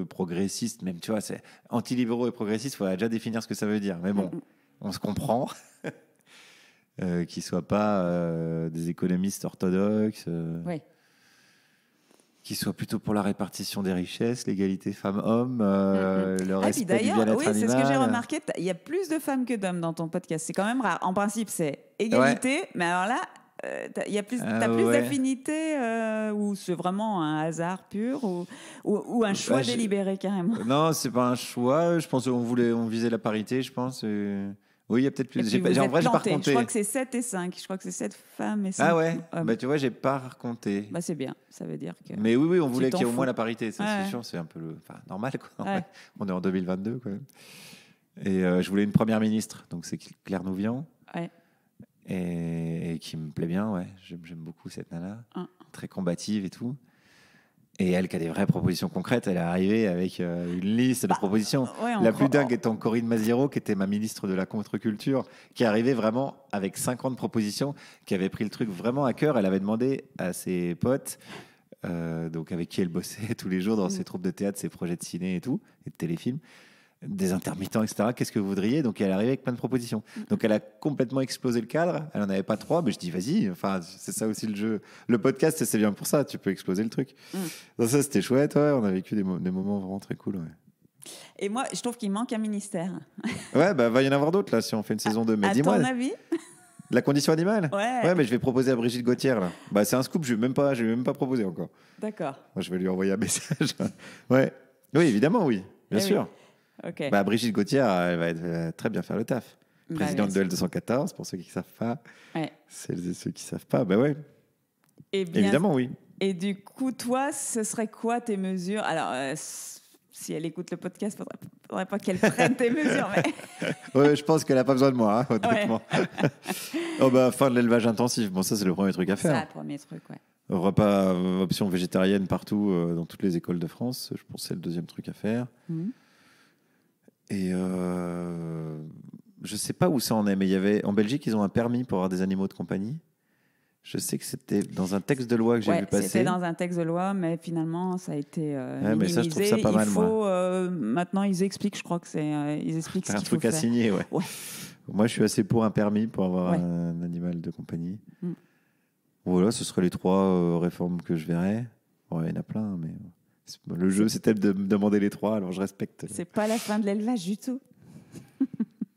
progressistes, même, tu vois, c'est antilibéraux et progressistes, il faudrait déjà définir ce que ça veut dire. Mais bon, on se comprend. Qu'ils ne soient pas des économistes orthodoxes. Oui. Qui soit plutôt pour la répartition des richesses, l'égalité femmes-hommes, le respect du bien-être animal. Oui, c'est ce que j'ai remarqué. Il y a plus de femmes que d'hommes dans ton podcast. C'est quand même rare. En principe, c'est égalité, mais alors là, t'as plus d'affinités ou c'est vraiment un hasard pur ou un choix délibéré carrément? Non, c'est pas un choix. Je pense qu'on visait la parité, je pense. Oui, il y a peut-être plus. En vrai, j'ai pas recompté. Je crois que c'est 7 et 5. Je crois que c'est 7 femmes et 5 hommes. Bah, tu vois, j'ai pas recompté. Bah, c'est bien. Ça veut dire que. Mais oui, on voulait qu'il y ait au moins la parité. Ça, c'est sûr, c'est un peu normal, quoi. Ouais. On est en 2022, quand même. Et je voulais une première ministre. Donc, c'est Claire Nouvian. Ouais. Et qui me plaît bien, ouais. J'aime beaucoup cette nana. Très combative et tout. Et elle qui a des vraies propositions concrètes, elle est arrivée avec une liste de propositions. La plus dingue étant Corinne Maziero, qui était ma ministre de la contre-culture, qui est arrivée vraiment avec 50 propositions, qui avait pris le truc vraiment à cœur. Elle avait demandé à ses potes, donc avec qui elle bossait tous les jours dans ses troupes de théâtre, ses projets de ciné et tout, et de téléfilms, des intermittents, etc. Qu'est-ce que vous voudriez? Donc elle est arrivée avec plein de propositions. Donc elle a complètement explosé le cadre. Elle n'en avait pas 3, mais je dis vas-y. Enfin, c'est ça aussi le jeu. Le podcast, c'est bien pour ça. Tu peux exploser le truc. Donc ça, c'était chouette. Ouais, on a vécu des moments vraiment très cool. Ouais. Et moi, je trouve qu'il manque un ministère. Ouais, bah va y en avoir d'autres là si on fait une saison 2. Mais à dis-moi. ton avis? La condition animale. Ouais. Mais je vais proposer à Brigitte Gauthier, là. Bah, c'est un scoop, je vais même pas proposé encore. D'accord. Moi, je vais lui envoyer un message. Ouais. Oui, évidemment, oui. Bien sûr. Oui. Ok. Bah, Brigitte Gauthier, elle va très bien faire le taf. Bah, Présidente de bien sûr. L214, pour ceux qui ne savent pas. Ouais. Celles et ceux qui ne savent pas, bah ouais. Et bien, Évidemment, oui. Et du coup, toi, ce serait quoi tes mesures? Alors, si elle écoute le podcast, faudrait pas qu'elle prenne tes mesures. Mais... Ouais, je pense qu'elle n'a pas besoin de moi, hein, honnêtement. Oh, bah, fin de l'élevage intensif. Bon, ça, c'est le premier truc à C'est faire. le premier truc, ouais. Repas, option végétarienne partout, dans toutes les écoles de France. Je pense que c'est le deuxième truc à faire. Mhm. Et je sais pas où ça en est, mais il y avait en Belgique, ils ont un permis pour avoir des animaux de compagnie. Je sais que c'était dans un texte de loi que j'ai vu passer. C'était dans un texte de loi, mais finalement, ça a été minimisé. Mais ça, je trouve ça pas mal, il faut, maintenant, ils expliquent, je crois que c'est... ils expliquent C'est ce un qu'il truc faut à faire. signer, ouais. Moi, je suis assez pour un permis pour avoir Ouais. un animal de compagnie. Mm. Voilà, ce seraient les 3 réformes que je verrais. Ouais, il y en a plein, mais le jeu, c'était de me demander les 3, alors je respecte. C'est pas la fin de l'élevage du tout.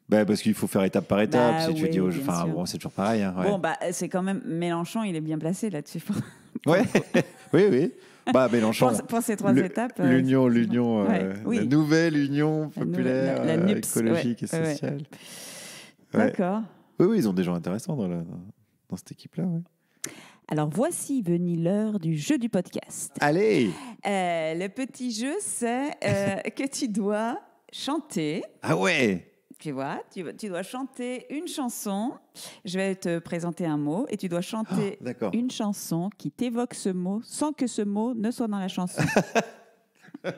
Bah, parce qu'il faut faire étape par étape. Bah Si tu oui, dis aux bien enfin, sûr. bon, c'est toujours pareil. Hein, ouais. Bon, bah, c'est quand même... Mélenchon, il est bien placé là-dessus. Ouais. Oui. Bah, Mélenchon. Pour ces 3 étapes... L'union, Ouais, oui. la nouvelle union La nouvelle- populaire, la NUPS, écologique ouais, et ouais. sociale. Ouais. D'accord. Oui, ils ont des gens intéressants dans cette équipe-là. Ouais. Alors, voici venue l'heure du jeu du podcast. Allez. Le petit jeu, c'est que tu dois chanter. Ah ouais. Tu vois, tu dois chanter une chanson. Je vais te présenter un mot et tu dois chanter D'accord. une chanson qui t'évoque ce mot sans que ce mot ne soit dans la chanson.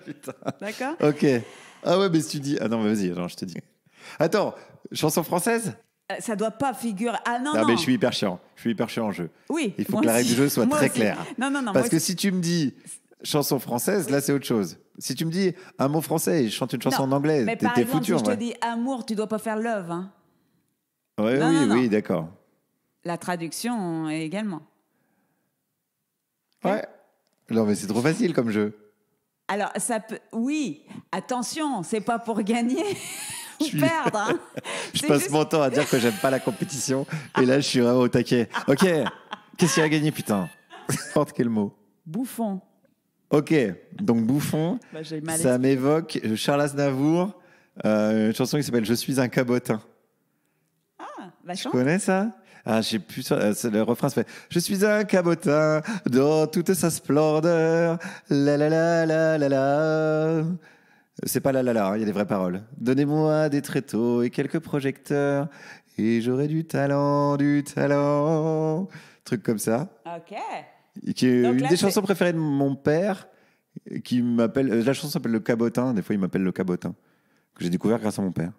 Putain. D'accord? Ok. Ah ouais, mais si tu dis... Ah non, mais vas-y, je te dis. Attends, chanson française? Ça doit pas figurer. Ah non, Non, non. mais je suis hyper chiant. Je suis hyper chiant en jeu. Oui. Il faut moi que la règle aussi. du jeu soit Moi très aussi. claire. Non. Parce moi que aussi. si tu me dis chanson française, là, c'est autre chose. Si tu me dis un mot français et je chante une chanson Non, en anglais, mais par t'es exemple, foutu, si je te ouais. dis amour, tu dois pas faire love. Hein. Ouais, Non, non. oui, d'accord. La traduction également. Ouais. Non, mais c'est trop facile comme jeu. Alors, ça peut. Oui, attention, c'est pas pour gagner ou suis- perdre. Hein. Je C'est passe juste- mon temps à dire que j'aime pas la compétition. Et là, je suis vraiment au taquet. Ok, qu'est-ce qu'il y a à gagner, putain? N'importe quel mot. Bouffon. Ok, donc bouffon, Bah, j'ai mal ça m'évoque Charles Aznavour, une chanson qui s'appelle Je suis un cabotin. Bah, Tu chante. connais ça? Ah, je sais plus. Le refrain se fait Je suis un cabotin dans toute sa splendeur. La la la la la la. C'est pas la la la, il y a des vraies paroles. Donnez-moi des tréteaux et quelques projecteurs et j'aurai du talent, du talent. Truc comme ça. Ok. Et qui est Donc une là, des c'est- chansons préférées de mon père, qui m'appelle. La chanson s'appelle Le Cabotin. Des fois, il m'appelle Le Cabotin, que j'ai découvert grâce à mon père.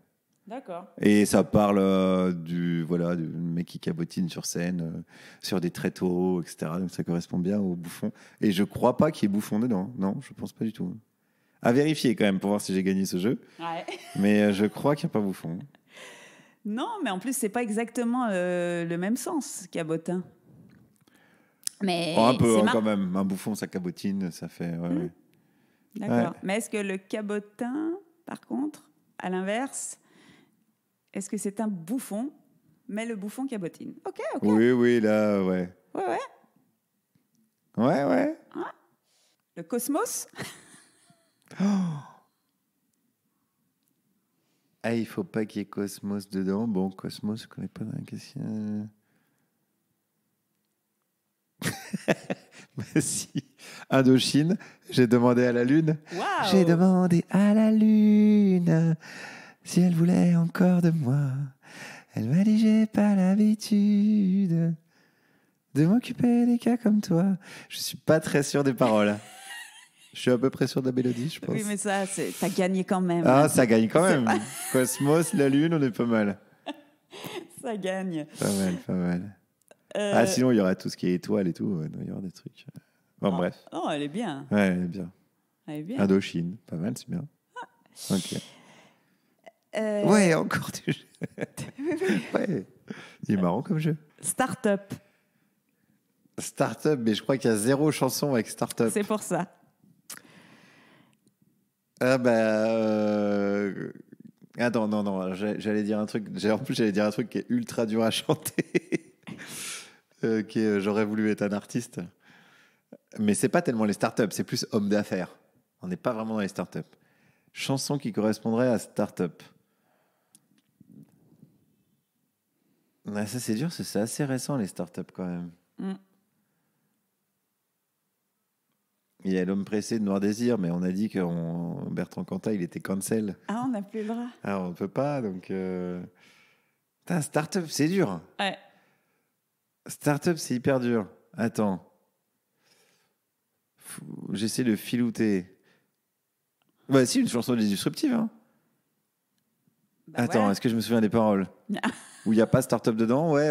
D'accord. Et ça parle du mec qui cabotine sur scène, sur des tréteaux, etc. Donc ça correspond bien au bouffon. Et je crois pas qu'il y ait bouffon dedans. Non, je pense pas du tout. À vérifier quand même pour voir si j'ai gagné ce jeu. Ouais. Mais je crois qu'il n'y a pas bouffon. Non, mais en plus, c'est pas exactement le même sens, cabotin. Mais Oh, un peu c'est hein, mar- quand même. Un bouffon, ça cabotine, ça fait. Ouais, ouais. D'accord. Ouais. Mais est-ce que le cabotin, par contre, à l'inverse, est-ce que c'est un bouffon, mais le bouffon cabotine? Ok. Oui, là, ouais. Ouais. Ouais. Le cosmos. Ah, il faut pas qu'il y ait Cosmos dedans. Bon, Cosmos, je connais pas. Qu'est-ce qu'il y a Mais si. Indochine, j'ai demandé à la Lune. Waouh. J'ai demandé à la Lune si elle voulait encore de moi. Elle m'a dit j'ai pas l'habitude de m'occuper des cas comme toi. Je suis pas très sûr des paroles. Je suis à peu près sûr de la mélodie, je pense. Oui, mais ça, t'as gagné quand même. Ah, ça gagne quand même. pas- Cosmos, la Lune, on est pas mal. Ça gagne. Pas mal. Euh, Ah, sinon, il y aurait tout ce qui est étoile et tout. Il y aura des trucs. Bon, bref. Oh, elle est bien. Ouais, elle est bien. Elle est bien. Indochine, pas mal, c'est bien. Ok. Euh, Ouais, encore du jeu. Ouais. Il est marrant comme jeu. Start-up. Startup, mais je crois qu'il y a 0 chanson avec Startup. C'est pour ça. Ah bah. Attends, non, j'allais dire un truc. En plus, j'allais dire un truc qui est ultra dur à chanter. J'aurais voulu être un artiste. Mais c'est pas tellement les startups, c'est plus homme d'affaires. On n'est pas vraiment dans les startups. Chanson qui correspondrait à startup. Ah, ça, c'est dur, c'est assez récent, les startups, quand même. Il y a L'homme pressé de Noir Désir, mais on a dit que Bertrand Cantat, il était cancel. Ah, on n'a plus le droit. Ah, on ne peut pas, donc... Putain, startup, c'est dur. Ouais. Startup, c'est hyper dur. Attends. J'essaie de filouter. Bah si, une chanson des Disruptives. Hein. Bah Attends, ouais. est-ce que je me souviens des paroles? Où il n'y a pas startup dedans? Ouais.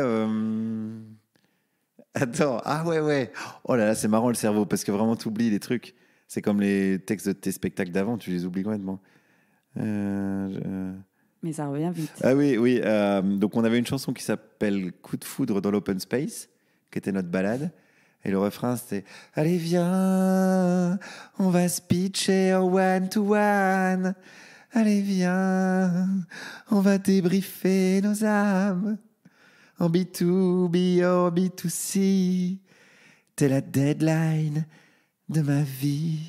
Attends, ah ouais. Oh là là, c'est marrant le cerveau, parce que vraiment, tu oublies les trucs. C'est comme les textes de tes spectacles d'avant, tu les oublies complètement. Mais ça revient vite. Ah oui. Donc on avait une chanson qui s'appelle Coup de foudre dans l'open space, qui était notre balade. Et le refrain, c'était « Allez, viens, on va se pitcher en one-to-one. Allez, viens, on va débriefer nos âmes. En B2B, en B2C, t'es la deadline de ma vie. »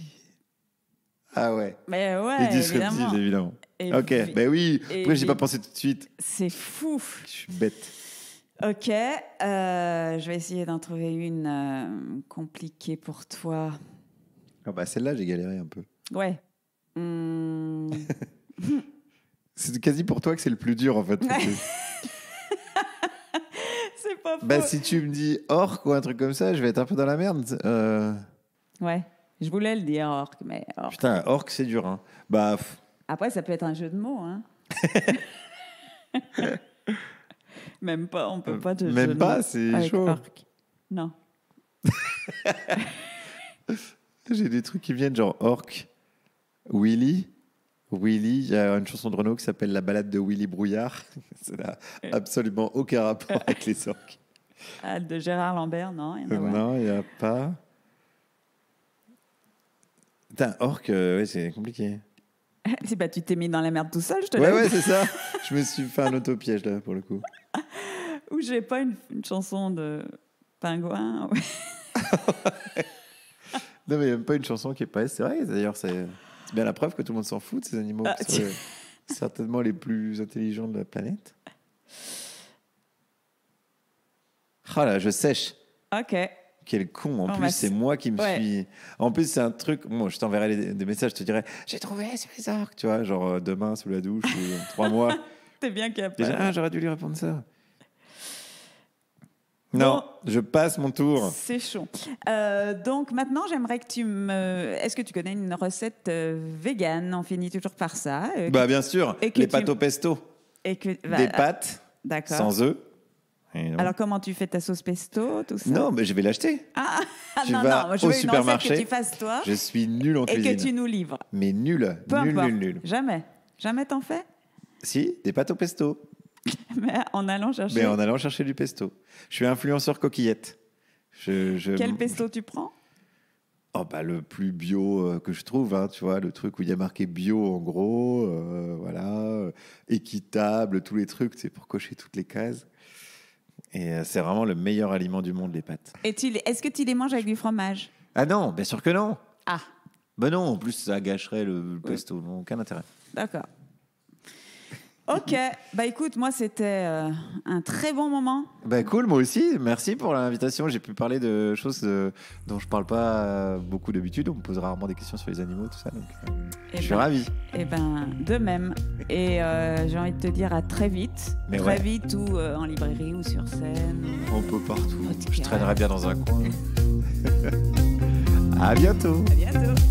Ah ouais. Mais ouais, Les Disruptives, évidemment. Ok, ben oui. Pourquoi j'ai pas pensé tout de suite? C'est fou. Je suis bête. Ok, je vais essayer d'en trouver une compliquée pour toi. Ah bah celle-là, j'ai galéré un peu. Ouais. C'est quasi pour toi que c'est le plus dur, en fait. C'est pas faux. Bah si tu me dis orc ou un truc comme ça, je vais être un peu dans la merde. Ouais, je voulais le dire, orc, mais... Orc. Putain, orc, c'est dur. Hein. Bah... Après, ça peut être un jeu de mots, hein. Même pas, on peut pas te jeu Même de pas, mots c'est avec chaud. orc. Non. J'ai des trucs qui viennent genre orc, Willy, il y a une chanson de Renaud qui s'appelle La balade de Willy Brouillard. Ça n'a absolument aucun rapport avec les orques. Ah, de Gérard Lambert, non. Non, il n'y a pas. Putain, orc, ouais, c'est compliqué. Bah, tu t'es mis dans la merde tout seul, je te Ouais, c'est ça. Je me suis fait un autopiège là, pour le coup. Ou j'ai pas une chanson de pingouin. Non, mais il n'y a même pas une chanson qui est pas... C'est vrai, d'ailleurs, c'est bien la preuve que tout le monde s'en fout de ces animaux qui sont certainement les plus intelligents de la planète. Ah là, je sèche. Ok. Quel con. En plus, c'est moi qui me suis... En plus, c'est un truc... Bon, je t'enverrai des messages, je te dirai « J'ai trouvé sur les orques », tu vois, genre demain, sous la douche, ou 3 mois. T'es bien capable. Déjà, j'aurais dû lui répondre ça. Non, je passe mon tour. C'est chaud. Donc maintenant, j'aimerais que tu me... Est-ce que tu connais une recette végane? On finit toujours par ça. Bah bien sûr, les pâtes au pesto. Des pâtes sans œufs. Alors comment tu fais ta sauce pesto, tout ça? Non, mais je vais l'acheter. Tu non, vas moi, je au veux une supermarché. recette que tu fasses toi. Je suis nul en cuisine. Et que tu nous livres. Mais nul. Nul. Jamais t'en fais? Si, des pâtes au pesto. Mais en allant chercher du pesto. Je suis influenceur coquillette. Quel pesto tu prends? Oh bah le plus bio que je trouve, hein, tu vois, le truc où il y a marqué bio en gros, voilà, équitable, tous les trucs, c'est pour cocher toutes les cases. Et c'est vraiment le meilleur aliment du monde, les pâtes. Et est-ce que tu les manges avec du fromage? Ah non, bien sûr que non. Ah. Ben non, en plus ça gâcherait le pesto, non, aucun intérêt. D'accord. Ok, bah écoute, moi c'était un très bon moment. Bah cool, moi aussi, merci pour l'invitation. J'ai pu parler de choses dont je parle pas beaucoup d'habitude. On me pose rarement des questions sur les animaux, tout ça, donc je suis ravi. Et ben de même. Et j'ai envie de te dire à très vite. Mais très vite ou en librairie ou sur scène. Un peu partout. Je traînerai bien dans un coin. À bientôt. À bientôt.